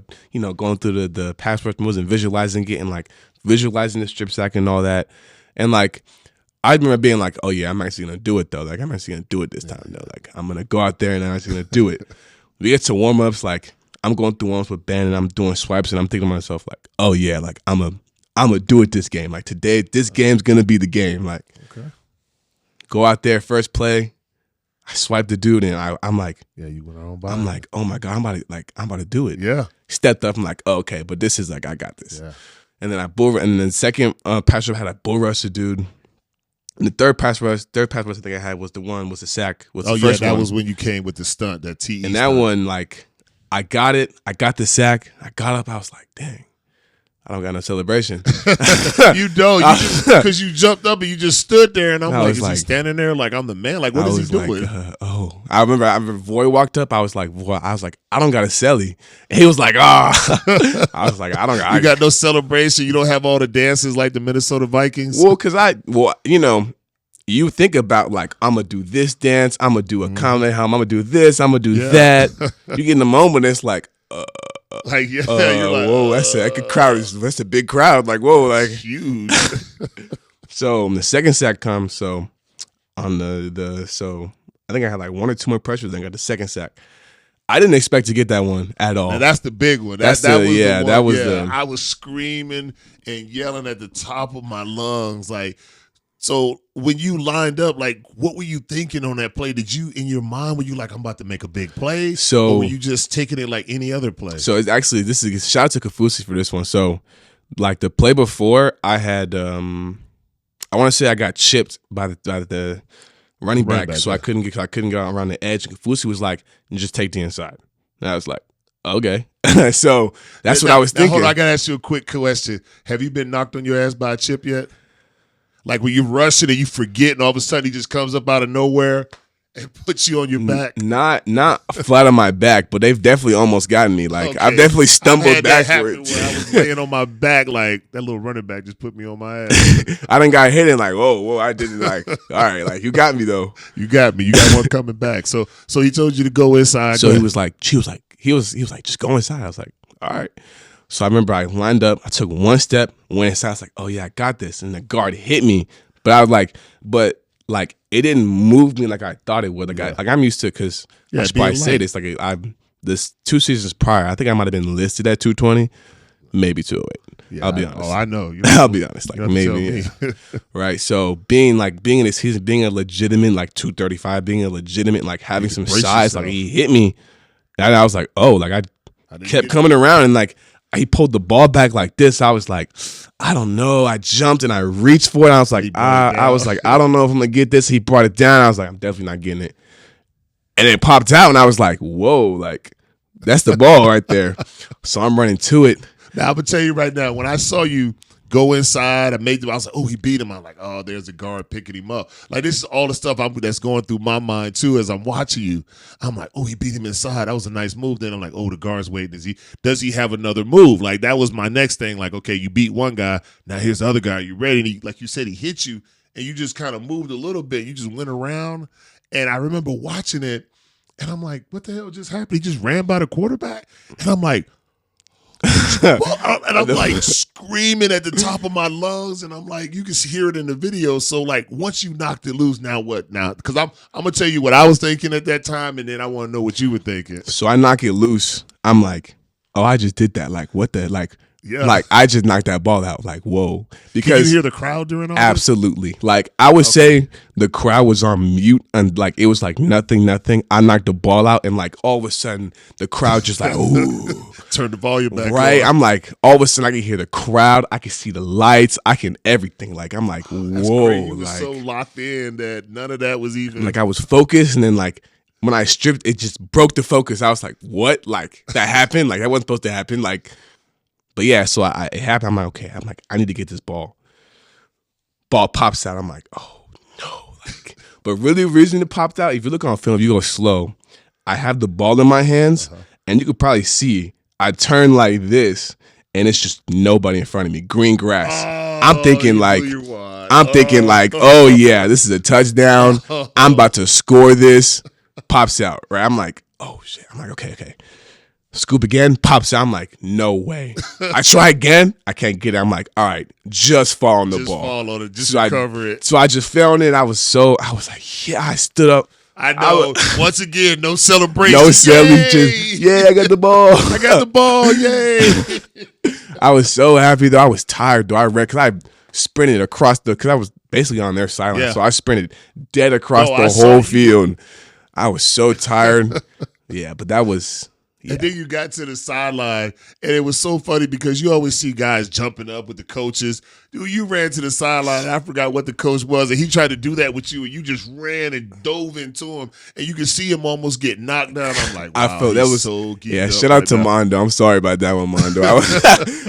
going through the pass rush moves and visualizing the strip sack and all that. And like I remember being like, oh yeah, I'm actually gonna do it though. Like I'm actually gonna do it this time though. Like I'm gonna go out there and I'm actually gonna do it. We get to warm ups, like I'm going through warm ups with Ben and I'm doing swipes and I'm thinking to myself like, oh yeah, like I'm gonna do it this game. Like today, this game's gonna be the game. Like. Go out there, first play, I swipe the dude, and I'm like, yeah, you went on by. I'm like, oh my god, I'm about to do it. Yeah, stepped up. I'm like, oh, okay, but this is like, I got this. Yeah. And then and then second pass rush had a bull rush the dude. And the third pass rush I think I had was the sack. Was the first that one. was when you came with the stunt, that TE. And that one, like, I got it. I got the sack. I got up. I was like, dang. I don't got no celebration. You don't. Because you jumped up and you just stood there, and I'm like, is he standing there like I'm the man? Like, what is he doing? I remember Voy walked up. I was like, I don't got a celly. And he was like, I was like, I don't got. You got no celebration. You don't have all the dances like the Minnesota Vikings. Well, because you think about like, I'm gonna do this dance. I'm gonna do a comedy hum. I'm gonna do this. I'm gonna do that. You get in the moment, it's like. Like you're like, whoa, that's a big crowd. Like, whoa, like huge. So the second sack comes. So on so I think I had like 1 or 2 more pressures. Then got the second sack. I didn't expect to get that one at all. Now, that's the big one. That was I was screaming and yelling at the top of my lungs, like. So when you lined up, like, what were you thinking on that play? Did you, in your mind, were you like, I'm about to make a big play? Or were you just taking it like any other play? So it's actually, this is shout out to Kafusi for this one. So like the play before, I had, I want to say I got chipped by the running back, so I couldn't get out around the edge. And Kafusi was like, just take the inside. And I was like, okay. So that's what I was thinking. Hold on, I gotta ask you a quick question. Have you been knocked on your ass by a chip yet? Like when you rush it and you forget, and all of a sudden he just comes up out of nowhere and puts you on your back. Not flat on my back, but they've definitely almost gotten me. Like okay. I've definitely stumbled backwards. Where I was laying on my back, like that little running back just put me on my ass. I done got hit and like, whoa, I didn't like. All right, like you got me though. You got me. You got one coming back. So he told you to go inside. So he was like, he was like, just go inside. I was like, all right. So I remember I lined up, I took one step, went inside, I was like, oh yeah, I got this. And the guard hit me. But I was like, it didn't move me like I thought it would. Like I'm used to it because I should probably say this. Like this 2 seasons prior, I think I might have been listed at 220, maybe 208. Yeah, I'll be honest. Oh, I know. I'll be honest. Like maybe right. So being in this season, being a legitimate like 235, being a legitimate like having some size, like he hit me. And I was like, oh, like I kept coming around and like he pulled the ball back like this. I was like, I don't know. I jumped and I reached for it. I was like, I don't know if I'm gonna get this. He brought it down. I was like, I'm definitely not getting it. And it popped out, and I was like, whoa, like that's the ball right there. So I'm running to it. Now I'm gonna tell you right now, when I saw you go inside, I was like, oh, he beat him. I'm like, oh, there's a guard picking him up. Like this is all the stuff that's going through my mind too as I'm watching you. I'm like, oh, he beat him inside. That was a nice move. Then I'm like, oh, the guard's waiting. Does he have another move? Like that was my next thing. Like, okay, you beat one guy. Now here's the other guy. You ready? And he, like you said, he hit you, and you just kind of moved a little bit. You just went around, and I remember watching it, and I'm like, what the hell just happened? He just ran by the quarterback, and I'm like. And I'm like screaming at the top of my lungs, and I'm like, you can hear it in the video. So like, once you knocked it loose, now what? Now, because I'm gonna tell you what I was thinking at that time, and then I want to know what you were thinking. So I knock it loose. I'm like, oh, I just did that. Like, what the like? Yeah. Like, I just knocked that ball out. Like, whoa. Because Can you hear the crowd during all this? absolutely. Like, I would say the crowd was on mute and like it was like nothing. I knocked the ball out and like all of a sudden the crowd just like, ooh. Turn the volume back Right. on. I'm like, all of a sudden I can hear the crowd. I can see the lights. I can everything. Like, I'm like, That's whoa. crazy. You were Like, so locked in that none of that was even. like I was focused and then like when I stripped, it just broke the focus. I was like, what? Like, that happened? Like, that wasn't supposed to happen. Like, but yeah, so it happened. I'm like, okay. I'm like, I need to get this ball. Ball pops out. I'm like, oh no. Like, but really, the reason it popped out, if you look on film, you go slow. I have the ball in my hands, and you could probably see I turn like this, and it's just nobody in front of me. Green grass. I'm thinking like, oh yeah, this is a touchdown. I'm about to score this. Pops out. Right. I'm like, oh shit. I'm like, okay. Scoop again, pops out. I'm like, no way. I try again. I can't get it. I'm like, all right, just fall on the ball. Just fall on it. Just recover it. So I just fell on it. I was like, yeah, I stood up. I know. Once again, no celebration. No celebration. Yeah, I got the ball. I got the ball. Yay. I was so happy though. I was tired though. I ran because I sprinted across because I was basically on their sideline. Yeah. So I sprinted dead across the whole field. I was so tired. Yeah, but that was. Yeah. And then you got to the sideline, and it was so funny because you always see guys jumping up with the coaches. Dude, you ran to the sideline, and I forgot what the coach was, and he tried to do that with you, and you just ran and dove into him, and you could see him almost get knocked down. I'm like, wow, I felt that was so yeah. up Shout out right to now. Mondo. I'm sorry about that one, Mondo.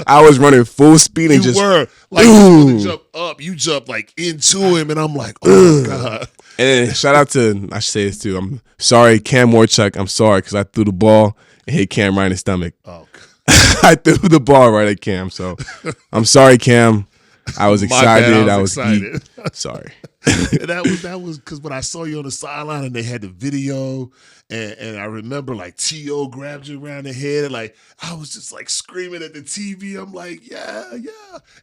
I was running full speed and You just were like you jump up, you jump like into him, and I'm like, oh my god. And then shout out to, I should say this too. I'm sorry, Cam Warchuck. I'm sorry because I threw the ball and hit Cam right in the stomach. Oh, I threw the ball right at Cam. So I'm sorry, Cam. I was excited. I was excited. Sorry. And that was because when I saw you on the sideline and they had the video, and I remember like T.O. grabbed you around the head, and like I was just like screaming at the TV. I'm like, yeah.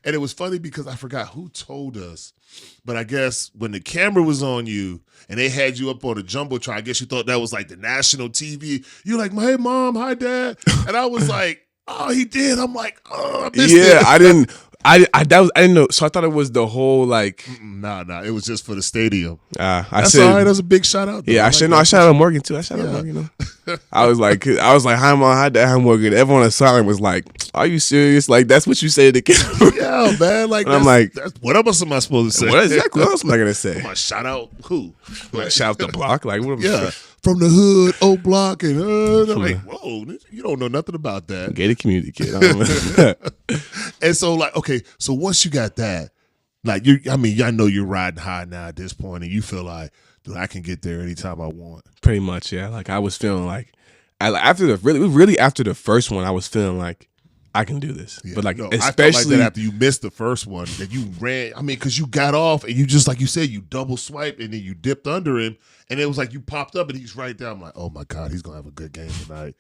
And it was funny because I forgot who told us, but I guess when the camera was on you and they had you up on a jumbotron, I guess you thought that was like the national TV. You're like, hey mom, hi dad, and I was like, oh, he did. I'm like, oh, I missed it. I didn't. I didn't know. So I thought it was the whole like. Nah. It was just for the stadium. I That's said, all right. That was a big shout out. Though. Yeah, I shout out Morgan too. I shout out Morgan. I was like, hi mom, hi dad, hi Morgan. Everyone on silent was like, are you serious? Like that's what you say to the camera? Yeah, man. Like I'm like, what else am I supposed to say? What exactly? What else am I gonna say? Am I shout out who? Like, shout out the block? Like what? Yeah, from the hood, O Block, and I'm like, whoa, you don't know nothing about that. Gated community kid. And so like, okay, so once you got that, like I know you're riding high now at this point, and you feel like, dude, I can get there anytime I want. Pretty much, yeah. Like I was feeling like, after the first one, I was feeling like I can do this. Yeah, but like, especially I felt like that after you missed the first one, that you ran. I mean, because you got off and you just like you said, you double swiped and then you dipped under him, and it was like you popped up and he's right there. I'm like, oh my god, he's gonna have a good game tonight.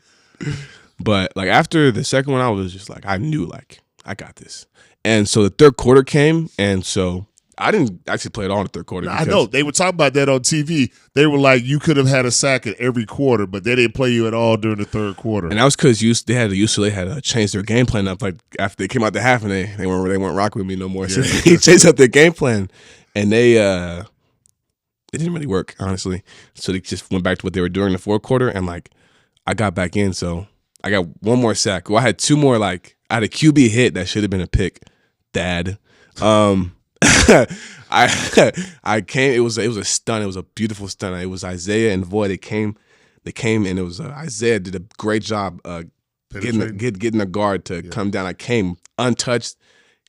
But like after the second one, I was just like, I knew like I got this. And so the third quarter came, and so I didn't actually play it all in the third quarter. I know. They were talking about that on TV. They were like, you could have had a sack at every quarter, but they didn't play you at all during the third quarter. And that was because UCLA had changed their game plan up. Like after they came out the half, and they weren't rocking with me no more. Yeah. So they changed up their game plan, and it didn't really work, honestly. So they just went back to what they were doing in the fourth quarter, and like I got back in, so I got one more sack. Well, I had two more. Like I had a QB hit that should have been a pick. Dad. I came. It was a stunt. It was a beautiful stunt. It was Isaiah and Void. They came, and it was Isaiah did a great job getting the guard to come down. I came untouched,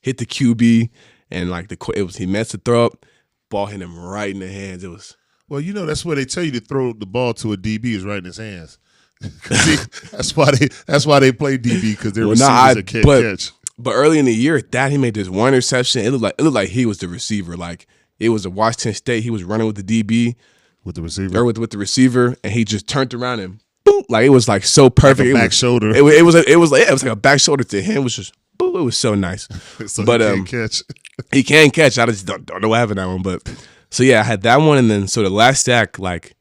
hit the QB, and like he meant to throw up. Ball hit him right in the hands. It was that's where they tell you to throw the ball to a DB is right in his hands. That's why they play DB because they're receivers that can't catch. But early in the year, he made this one interception. It looked like he was the receiver. Like it was a Washington State. He was running with the DB, with the receiver, or with the receiver, and he just turned around and boom, like it was like so perfect. Like a back shoulder. It was like a back shoulder to him. It was just boom. It was so nice. So but he can't catch. He can catch. I just don't know what happened that one. But so yeah, I had that one, and then so the last sack, like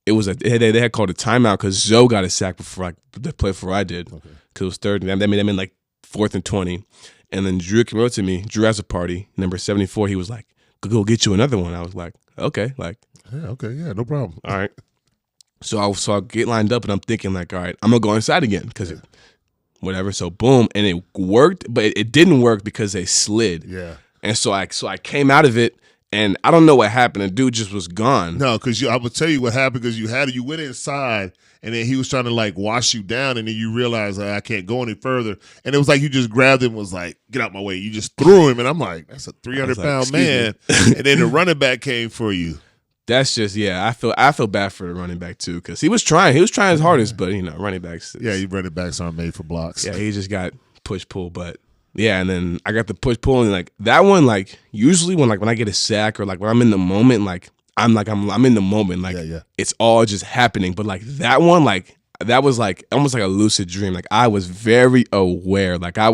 it was they had called a timeout because Zoe got a sack before I did. Because it was third, and they made like 4th and 20. And then Drew came up to me. Drew has a party, number 74. He was like, go get you another one. I was like, okay, like, yeah, okay, yeah, no problem. all right. So I get lined up, and I'm thinking like, all right, I'm gonna go inside again because whatever. So boom, and it worked, but it didn't work because they slid. Yeah. And so I came out of it, and I don't know what happened. The dude just was gone. No, because I would tell you what happened because you went inside. And then he was trying to like wash you down, and then you realize I can't go any further. And it was like you just grabbed him and was like, get out my way. You just threw him, and I'm like, that's a 300-pound man. And then the running back came for you. That's just I feel bad for the running back too because he was trying his hardest, but running backs. You running backs aren't made for blocks. Yeah, he just got push pull, but yeah, and then I got the push pull, and like that one, like usually when I get a sack or like when I'm in the moment, like. I'm in the moment, like it's all just happening. But like that one, like that was like almost like a lucid dream. Like I was very aware. Like I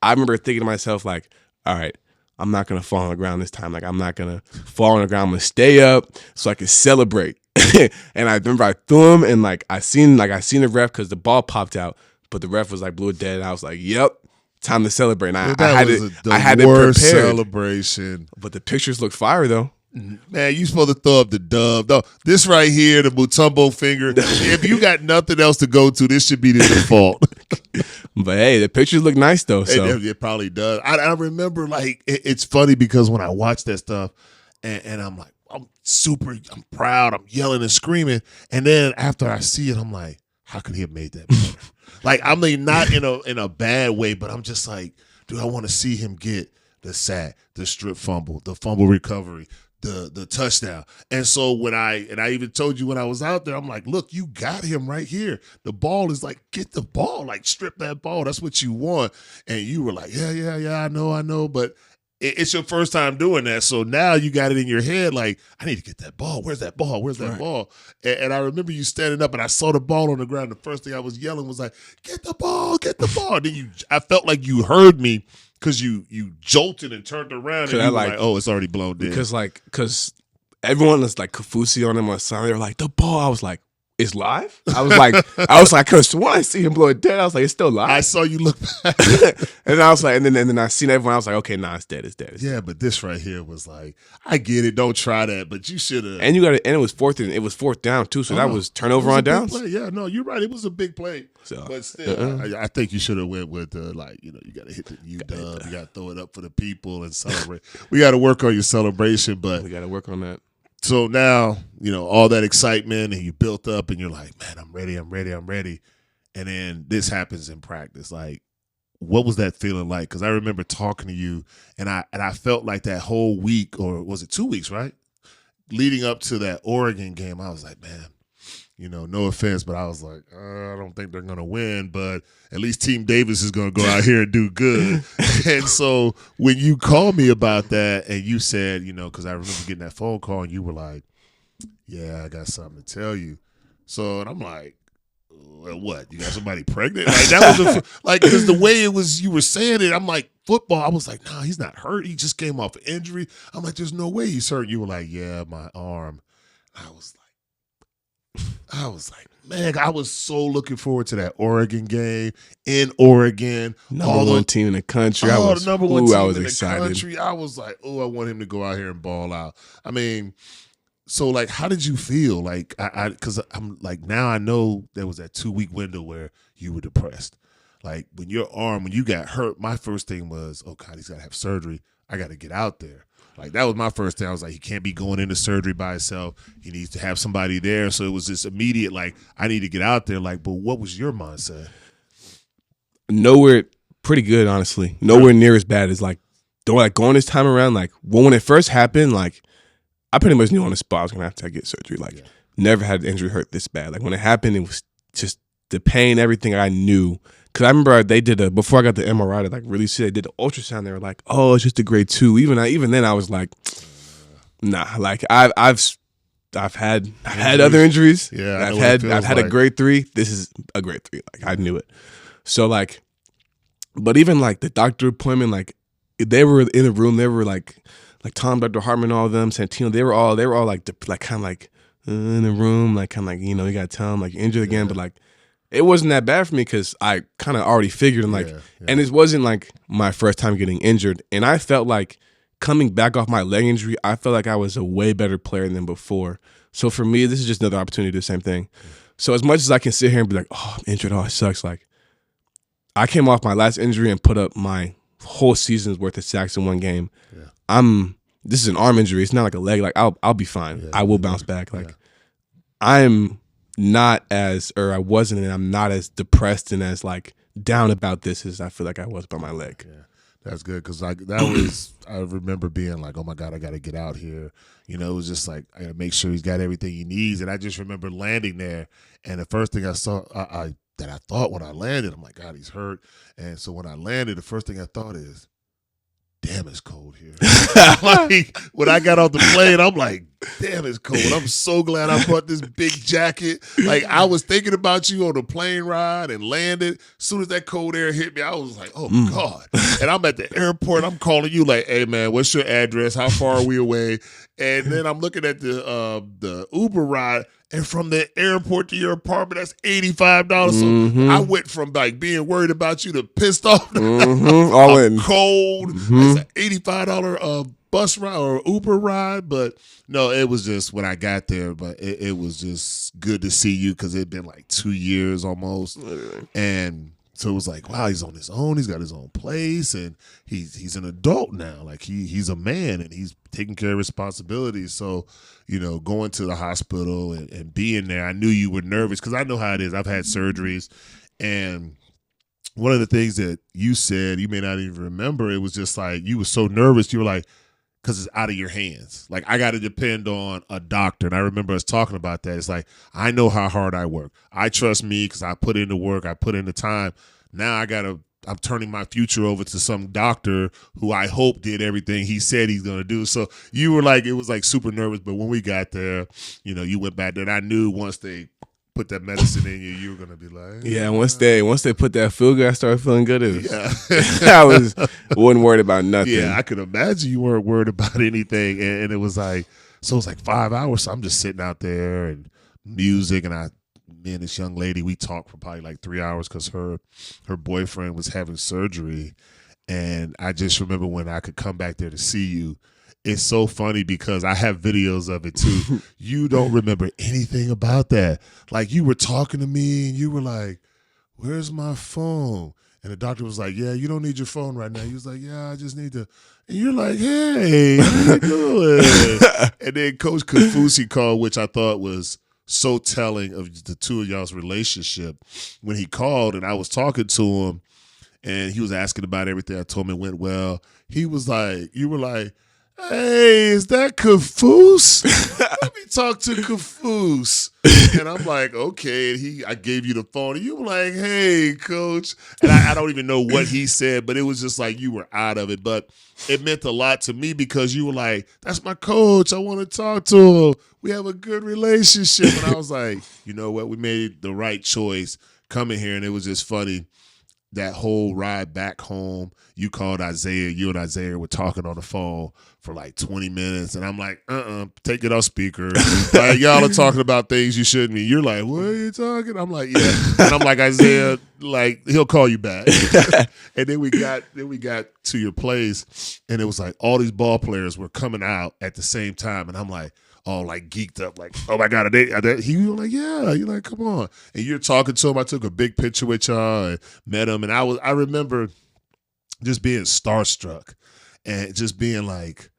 remember thinking to myself, like, all right, I'm not gonna fall on the ground this time. Like I'm not gonna fall on the ground. I'm gonna stay up so I can celebrate. And I remember I threw him, and like I seen the ref because the ball popped out, but the ref was like blew it dead. And I was like, yep. Time to celebrate. And I had it prepared. Celebration. But the pictures look fire though. Man, you supposed to throw up the dub. No, this right here, the Mutombo finger. If you got nothing else to go to, this should be the default. But hey, the pictures look nice though. So it probably does. I remember like it's funny because when I watch that stuff, and I'm like, I'm proud, I'm yelling and screaming, and then after I see it, I'm like, how could he have made that better? Like, I mean, not in a bad way, but I'm just like, dude, I want to see him get the sack, the strip fumble, the fumble recovery, the touchdown. And so when I even told you when I was out there, I'm like, look, you got him right here. The ball is like, get the ball, like strip that ball. That's what you want. And you were like, yeah, I know. But it's your first time doing that. So now you got it in your head like, I need to get that ball. Where's that ball? Where's that ball? And I remember you standing up and I saw the ball on the ground. The first thing I was yelling was like, get the ball, get the ball. Then I felt like you heard me. Because you jolted and turned around and you were like, oh, it's already blown dead. Because everyone is like Kafusi on him or something. They were like, the ball. I was like, it's live? I was like, because when I see him blow it dead, I was like, it's still live. I saw you look back. And I was like, and then I seen everyone. I was like, okay, nah, it's dead. It's dead. But this right here was like, I get it. Don't try that, but you should have. And it was fourth down too. So that was turnover on downs. Yeah, no, you're right. It was a big play. So, but still, I think you should have went with you got to hit the U-dub. You got to throw it up for the people and celebrate. We got to work on your celebration, but we got to work on that. So now, all that excitement and you built up and you're like, man, I'm ready. And then this happens in practice. Like, what was that feeling like? Because I remember talking to you and I felt like that whole week, or was it 2 weeks, right? Leading up to that Oregon game, I was like, man, no offense, but I was like, I don't think they're going to win, but at least Team Davis is going to go out here and do good. And so when you called me about that and you said, because I remember getting that phone call and you were like, yeah, I got something to tell you. So, and I'm like, well, what? You got somebody pregnant? Like, that was because the way it was, you were saying it, I'm like, football. I was like, nah, he's not hurt. He just came off an injury. I'm like, there's no way he's hurt. You were like, yeah, my arm. I was like, man, I was so looking forward to that Oregon game in Oregon. Number one team in the country. The number one team in excited. The country. I was like, I want him to go out here and ball out. I mean, so like, how did you feel? Like, because I'm like, now I know there was that 2-week window where you were depressed. Like when you got hurt, my first thing was, oh God, he's got to have surgery. I got to get out there. Like, that was my first thing. I was like, he can't be going into surgery by himself. He needs to have somebody there. So it was this immediate, like, I need to get out there. Like, but what was your mindset? Nowhere, pretty good, honestly. Nowhere near as bad as, like going this time around. Like, when it first happened, like, I pretty much knew on the spot I was going to have to get surgery. Like, never had an injury hurt this bad. Like, when it happened, it was just the pain, everything I knew. Because I remember they did before I got the MRI, to like really see, they did the ultrasound. They were like, oh, it's just a grade 2. Even then I was like, nah. Like I've had other injuries. Yeah, I've had a grade 3. This is a grade 3. Like, I knew it. So like, but even like the doctor appointment, like they were in the room. They were like Tom, Dr. Hartman, all of them, Santino. They were all like kind of like in the room, like kind of like, you gotta tell them like you're injured again, but like it wasn't that bad for me because I kind of already figured and like, and it wasn't like my first time getting injured. And I felt like coming back off my leg injury, I felt like I was a way better player than before. So for me, this is just another opportunity to do the same thing. So as much as I can sit here and be like, oh, I'm injured, oh, it sucks. Like, I came off my last injury and put up my whole season's worth of sacks in one game. This is an arm injury. It's not like a leg. Like, I'll be fine. I will bounce back. Like, I'm not as, or I wasn't, and I'm not as depressed and as like down about this as I feel like I was about my leg. Yeah, that's good because like that was, I remember being like, oh my God, I got to get out here. You know, it was just like I got to make sure he's got everything he needs, and I just remember landing there, and the first thing I saw, that I thought when I landed, I'm like, God, he's hurt, and so when I landed, the first thing I thought is, damn, it's cold here. Like when I got off the plane, I'm like, damn, it's cold. I'm so glad I brought this big jacket. Like I was thinking about you on the plane ride and landed. As soon as that cold air hit me, I was like, oh God. And I'm at the airport. I'm calling you like, hey man, what's your address? How far are we away? And then I'm looking at the Uber ride. And from the airport to your apartment, that's $85. So I went from like being worried about you to pissed off. All in cold. It's an $85 bus ride or Uber ride. But no, it was just when I got there. But it was just good to see you because it'd been like 2 years almost. And so it was like, wow, he's on his own. He's got his own place, and he's an adult now. Like he's a man, and he's taking care of responsibilities. So, you know, going to the hospital and being there, I knew you were nervous because I know how it is. I've had surgeries, and one of the things that you said, you may not even remember, it was just like you were so nervous. You were like, because it's out of your hands. Like, I got to depend on a doctor. And I remember us talking about that. It's like, I know how hard I work. I trust me because I put in the work. I put in the time. Now I'm turning my future over to some doctor who I hope did everything he said he's going to do. So you were like, it was like super nervous. But when we got there, you know, you went back there. And I knew once they put that medicine in you, you were gonna be like, yeah. Once they put that feel good, I started feeling good. It was, I wasn't worried about nothing. Yeah, I could imagine you weren't worried about anything, and it was like, so it's like 5 hours. So I'm just sitting out there and music, and me and this young lady, we talked for probably like 3 hours because her boyfriend was having surgery, and I just remember when I could come back there to see you. It's so funny because I have videos of it too. You don't remember anything about that. Like you were talking to me and you were like, where's my phone? And the doctor was like, yeah, you don't need your phone right now. He was like, yeah, I just need to. And you're like, hey, how you doing? And then Coach Kafusi called, which I thought was so telling of the two of y'all's relationship. When he called and I was talking to him and he was asking about everything, I told him it went well. He was like, you were like, hey, is that Cafoose? Let me talk to Cafoose. And I'm like, okay. And I gave you the phone. And you were like, hey, coach. And I don't even know what he said, but it was just like you were out of it. But it meant a lot to me because you were like, that's my coach. I want to talk to him. We have a good relationship. And I was like, you know what? We made the right choice coming here. And it was just funny. That whole ride back home, you called Isaiah. You and Isaiah were talking on the phone for like 20 minutes. And I'm like, take it off speaker. Like, y'all are talking about things you shouldn't be. You're like, what are you talking? I'm like, yeah. And I'm like, Isaiah, like, he'll call you back. And then we got to your place, and it was like all these ball players were coming out at the same time. And I'm like, all like geeked up, like, oh my God, he was like, yeah. You're like, come on. And you're talking to him. I took a big picture with y'all and met him. And I remember just being starstruck and just being like,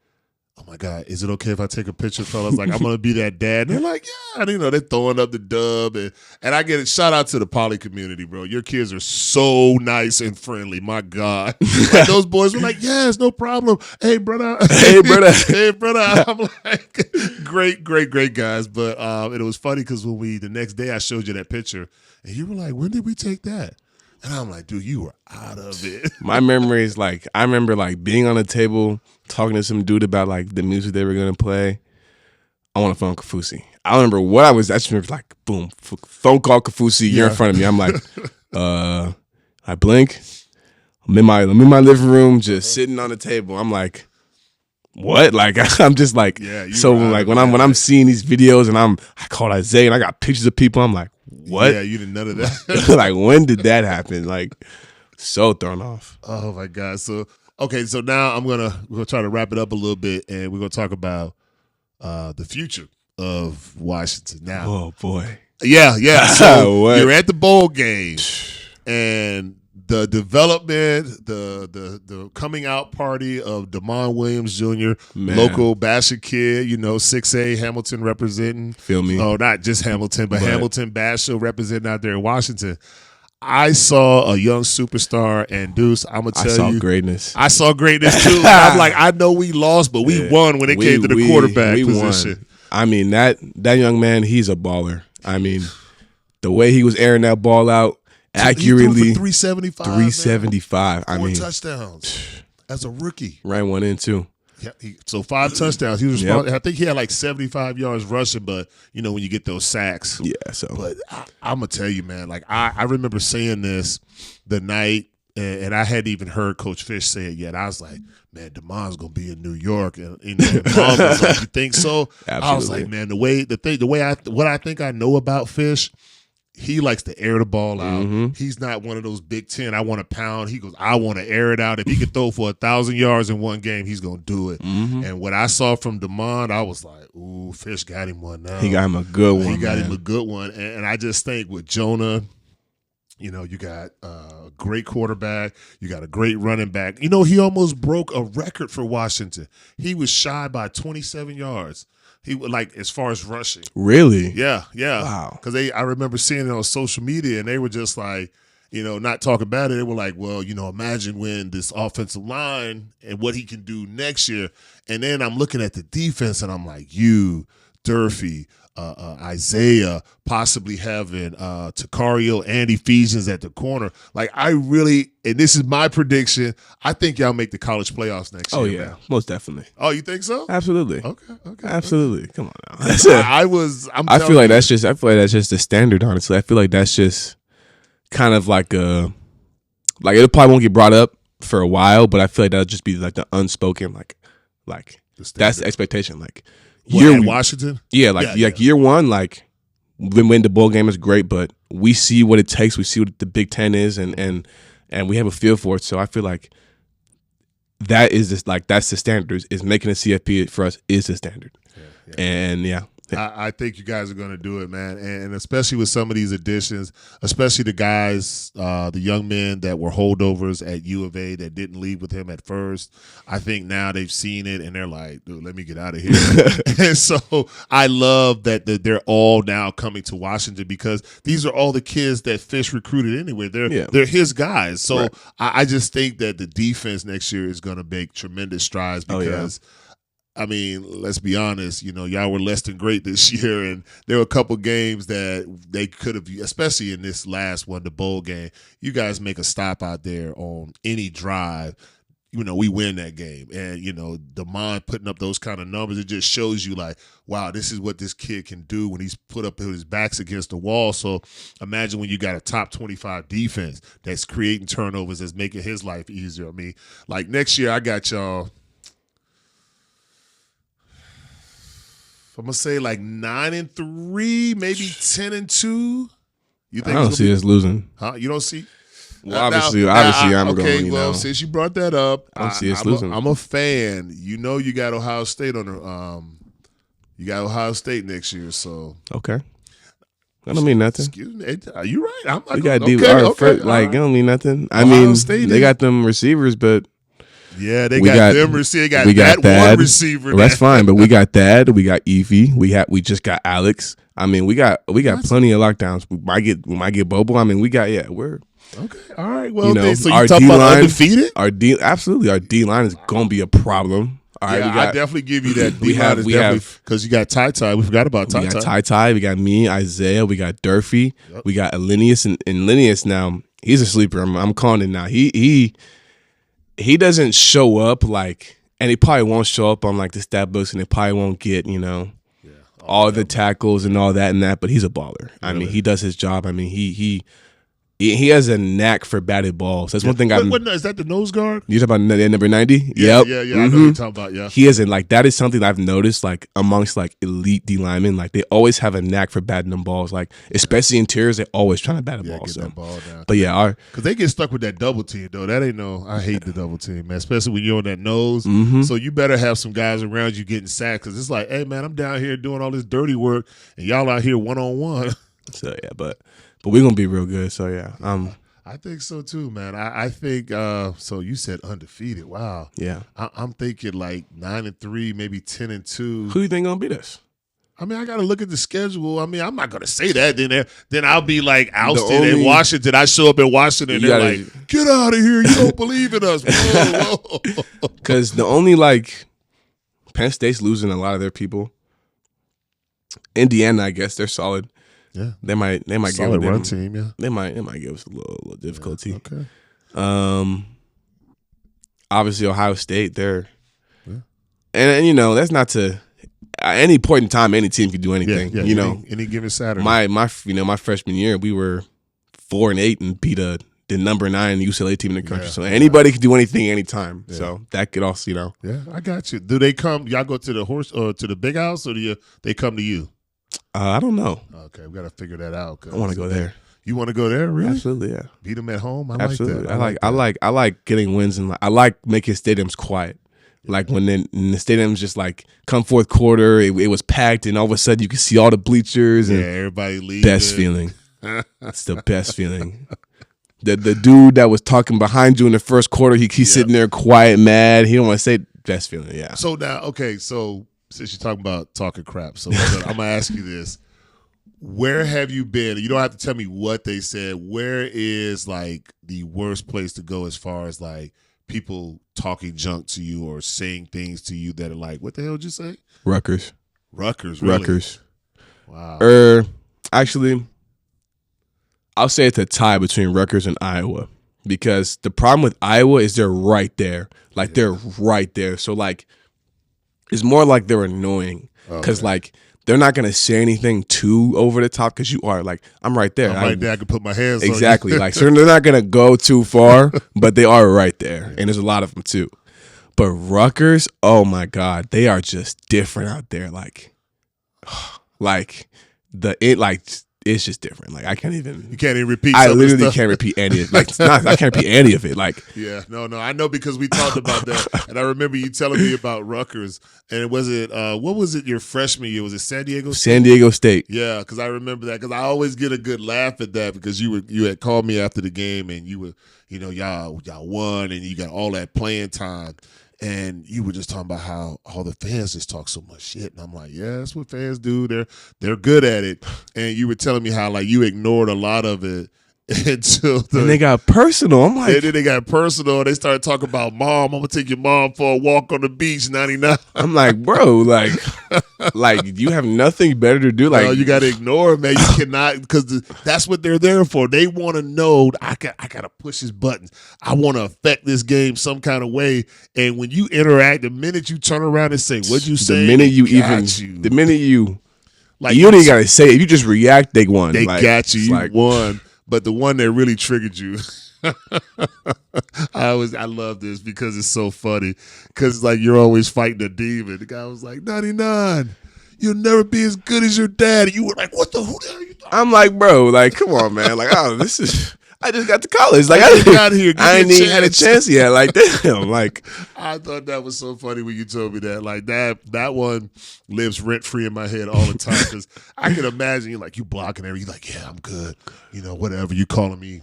oh my God, is it okay if I take a picture, fellas? Like, I'm going to be that dad. And they're like, yeah. And, you know, they're throwing up the dub. And I get it. Shout out to the poly community, bro. Your kids are so nice and friendly. My God. Like, those boys were like, yes, no problem. Hey, brother. Hey, brother. Hey, brother. I'm like, great guys. But it was funny because the next day I showed you that picture, and you were like, when did we take that? And I'm like, dude, you were out of it. My memory is like, I remember like being on a table talking to some dude about like the music they were going to play. I want to phone Kafusi. I don't remember what I just remember like, boom, phone call Kafusi, you're in front of me. I'm like, I blink. I'm in my living room just sitting on the table. I'm like, what? Like I'm just like, Yeah, so like when I'm seeing these videos and I called Isaiah and I got pictures of people, I'm like, what? Yeah, you didn't none of that. Like when did that happen? Like so thrown off. Oh my God. So okay, so now we're gonna try to wrap it up a little bit, and we're gonna talk about the future of Washington now. Oh boy. Yeah. So What? you're at the bowl game, and the development, the coming out party of Damon Williams Jr., Man. local Basher kid, 6A Hamilton representing. Feel me? Oh, not just Hamilton, but Hamilton Basher representing out there in Washington. I saw a young superstar, and Deuce, I'm gonna tell you, I saw greatness. I saw greatness too. I'm like, I know we lost, but we won when it came to the quarterback position. Won. I mean, that young man, he's a baller. I mean, the way he was airing that ball out accurately, he threw for 375. 375. I mean, 4 touchdowns as a rookie. Ran one in too. Yeah, so 5 touchdowns. He was responsible. I think he had like 75 yards rushing, but when you get those sacks. Yeah, so. But I'm going to tell you, man, like I remember saying this the night, and I hadn't even heard Coach Fish say it yet. I was like, man, Damon's going to be in New York. And Mom was like, you think so? Absolutely. I was like, man, what I think I know about Fish, he likes to air the ball out. Mm-hmm. He's not one of those Big Ten, I want to pound. He goes, I want to air it out. If he could throw for 1,000 yards in one game, he's going to do it. Mm-hmm. And what I saw from Damon, I was like, ooh, Fish got him one now. He got him a good one. He got him a good one. And I just think with Jonah, you got a great quarterback. You got a great running back. He almost broke a record for Washington. He was shy by 27 yards. He would as far as rushing. Really? Yeah. Wow. Because I remember seeing it on social media, and they were just like, not talking about it. They were like, well, imagine when this offensive line and what he can do next year. And then I'm looking at the defense, and I'm like, Durfee, Isaiah, possibly having Takario and Ephesians at the corner. Like and this is my prediction, I think y'all make the college playoffs next year. Oh yeah, man. Most definitely. Oh, you think so? Absolutely. Okay. Absolutely. Come on now. I feel like that's just the standard. Honestly, I feel like that's just kind of like it probably won't get brought up for a while, but I feel like that'll just be like the unspoken that's the expectation. Like in Washington? Yeah, year one, win the bowl game is great, but we see what it takes. We see what the Big Ten is, and we have a feel for it. So I feel like that is just that's the standard. Is making a CFP for us is the standard. Yeah. And I think you guys are going to do it, man, and especially with some of these additions, especially the guys, the young men that were holdovers at U of A that didn't leave with him at first. I think now they've seen it and they're like, dude, let me get out of here. And so I love that they're all now coming to Washington because these are all the kids that Fish recruited anyway. They're his guys. So right. I just think that the defense next year is going to make tremendous strides because I mean, let's be honest, y'all were less than great this year, and there were a couple games that they could have, especially in this last one, the bowl game, you guys make a stop out there on any drive, we win that game. And, Damon putting up those kind of numbers, it just shows you wow, this is what this kid can do when he's put up his backs against the wall. So imagine when you got a top 25 defense that's creating turnovers, that's making his life easier. I mean, next year I got y'all, I'm gonna say 9-3, maybe 10-2. You think I don't see us losing? Huh? You don't see? Well, obviously, I'm going. Okay, well, since you brought that up, I don't see us losing. I'm a fan. You got Ohio State on the. You got Ohio State next year, so okay. That don't mean nothing. Excuse me. Are you right? I'm not. We got okay, it don't mean nothing. I Ohio mean, State they got them receivers, but. Yeah, they got them receivers. They got that one receiver. Well, that's fine, but we got Thad. We got Evie. We just got Alex. I mean, we got plenty of lockdowns. We might get Bobo. I mean, we're okay. All right. Well, so our you talking about undefeated? Absolutely. Our D line is gonna be a problem. All right, I definitely give you that. We have because you got Ty. We forgot about Ty. We got Ty. We got me, Isaiah. We got Durfee. Yep. We got Linnaeus, and Linnaeus now he's a sleeper. I'm calling it now. He doesn't show up and he probably won't show up on the stat books, and they probably won't get all the tackles and all that and that. But he's a baller. Really? I mean, he does his job. I mean, He has a knack for batted balls. That's one thing I've. Is that the nose guard? You talking about number 90? Yeah, Yep. yeah. I know what you're talking about. Yeah, He hasn't like that is something that I've noticed like amongst like elite D linemen. Like they always have a knack for batting them balls. Like especially interiors, they're always trying to bat a ball. Get So. that ball down. But yeah, because they get stuck with that double team though. That ain't no. I hate the double team, man. Especially when you're on that nose. So you better have some guys around you getting sacked because it's like, hey man, I'm down here doing all this dirty work and y'all out here 1-on-1. So yeah, but we're gonna be real good. So yeah, I think so too, man. I think so. You said undefeated. Wow. Yeah. I'm thinking like 9-3, maybe 10-2. Who do you think gonna beat us? I mean, I got to look at the schedule. I mean, I'm not gonna say that. Then I'll be like ousted in Washington. I show up in Washington, and they're like, "Get out of here! You don't believe in us." Because the only like Penn State's losing a lot of their people. Indiana, I guess they're solid. Yeah, they might solid give them, run team. Yeah, they might give us a little difficulty. Yeah, okay. Obviously Ohio State, and you know that's not to at any point in time any team can do anything. Yeah, you know, any given Saturday. My freshman year we were 4-8 and beat the number 9 UCLA team in the country. So anybody can do anything anytime. Yeah. So that could also, you know. Yeah, I got you. Do they come? Y'all go to the horse or to the big house, or do they come to you? I don't know. Okay, we got to figure that out. I want to go there. You want to go there? Really? Absolutely, yeah. Beat them at home. Absolutely. I like that. I like getting wins and I like making stadiums quiet. Like when the stadium's just like come fourth quarter, it was packed, and all of a sudden you can see all the bleachers and everybody leaving. Best feeling. It's the best feeling. The dude that was talking behind you in the first quarter, he's sitting there quiet, mad. He don't want to say best feeling. Yeah. So now, okay, so since you're talking about talking crap, so I'm gonna ask you this: where have you been? You don't have to tell me what they said. Where is like the worst place to go as far as like people talking junk to you or saying things to you that are like, what the hell did you say? Rutgers, really? Rutgers. Wow. Actually, I'll say it's a tie between Rutgers and Iowa because the problem with Iowa is they're right there. Like they're right there. So like it's more like they're annoying because like they're not gonna say anything too over the top because you are like I'm right there. I'm right there. I can put my hands exactly. on you. Like so they're not gonna go too far, but they are right there, and there's a lot of them too. But Rutgers, oh my God, they are just different out there. Like it's just different. Like I can't even. You can't even repeat. I literally can't repeat any of it. Like I can't repeat any of it. Like no, I know because we talked about that, and I remember you telling me about Rutgers. And what was it your freshman year? Was it San Diego State? San Diego State. Yeah, because I remember that because I always get a good laugh at that because you had called me after the game and you were y'all won and you got all that playing time. And you were just talking about how all the fans just talk so much shit. And I'm like, yeah, that's what fans do. They're good at it. And you were telling me how like you ignored a lot of it until and they got personal. I'm like, and then they got personal. They started talking about mom. I'm gonna take your mom for a walk on the beach. 99. I'm like, bro, like you have nothing better to do. Like, no, you got to ignore it, man. You cannot because that's what they're there for. They want to know. I gotta push his buttons. I want to affect this game some kind of way. And when you interact, the minute you turn around and say, "What'd you say?" The minute you like, you don't even gotta say it. You just react. They won. They got you. You won. But the one that really triggered you, I love this because it's so funny. Because like you're always fighting a demon. The guy was like, 99, you'll never be as good as your dad. And you were like, who the hell are you talking? I'm like, bro, like, come on, man. Like, I just got to college. Like I got here. I ain't even had a chance yet. Like damn. Like I thought that was so funny when you told me that. Like that one lives rent free in my head all the time because I can imagine you blocking everything. You're like, yeah, I'm good. Whatever you calling me.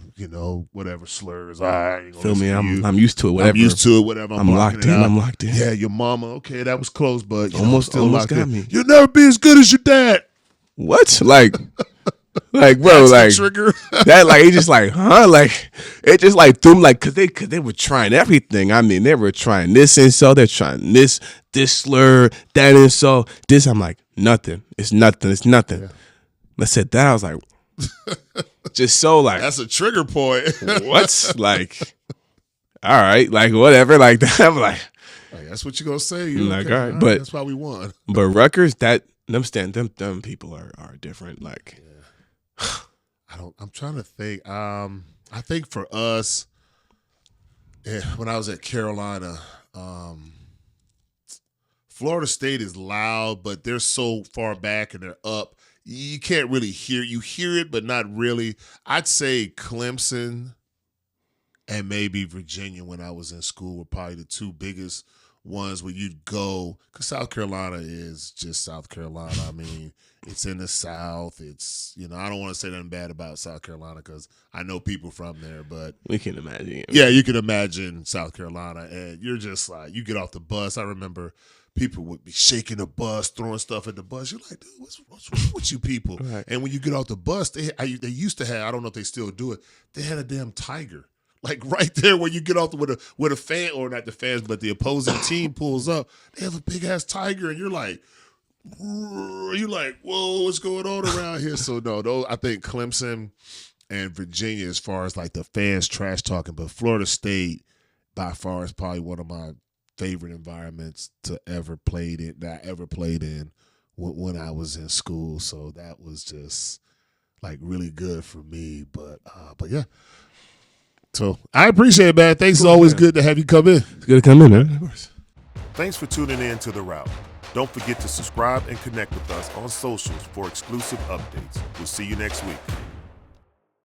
Whatever slurs. I ain't gonna feel me. I'm used to it. Whatever. I'm used to it. Whatever. I'm locked in. I'm locked in. Yeah, your mama. Okay, that was close, but almost got in. Me. You'll never be as good as your dad. What? Like, bro, that's like the trigger. that, like, it just like, huh? Like, it just like threw me, like, cause they were trying everything. I mean, they were trying this insult, they're trying this slur, that insult, this. I'm like, nothing. It's nothing. Yeah. I said that. I was like, just so like, that's a trigger point. What's like, all right, like whatever, like that. I'm like that's what you gonna say. Like, all right, but that's why we won. But Rutgers, them people are different. Like. I'm trying to think. I think for us, when I was at Carolina, Florida State is loud, but they're so far back and they're up. You can't really hear. You hear it, but not really. I'd say Clemson and maybe Virginia when I was in school were probably the two biggest ones where you'd go, because South Carolina is just South Carolina. I mean, it's in the South. It's, I don't want to say nothing bad about South Carolina because I know people from there, but We can imagine. yeah, you can imagine South Carolina, and you're just like, you get off the bus. I remember people would be shaking the bus, throwing stuff at the bus. You're like, dude, what's wrong with you people? Right. And when you get off the bus, they used to have, I don't know if they still do it, they had a damn tiger. Like right there where you get off with a fan, or not the fans, but the opposing team pulls up, they have a big ass tiger, and you're like, whoa, what's going on around here? So no, I think Clemson and Virginia, as far as like the fans trash talking, but Florida State by far is probably one of my favorite environments that I ever played in when I was in school. So that was just like really good for me. But yeah. So I appreciate it, man. Thanks. It's always good to have you come in. It's good to come in, man. Of course. Thanks for tuning in to The Route. Don't forget to subscribe and connect with us on socials for exclusive updates. We'll see you next week.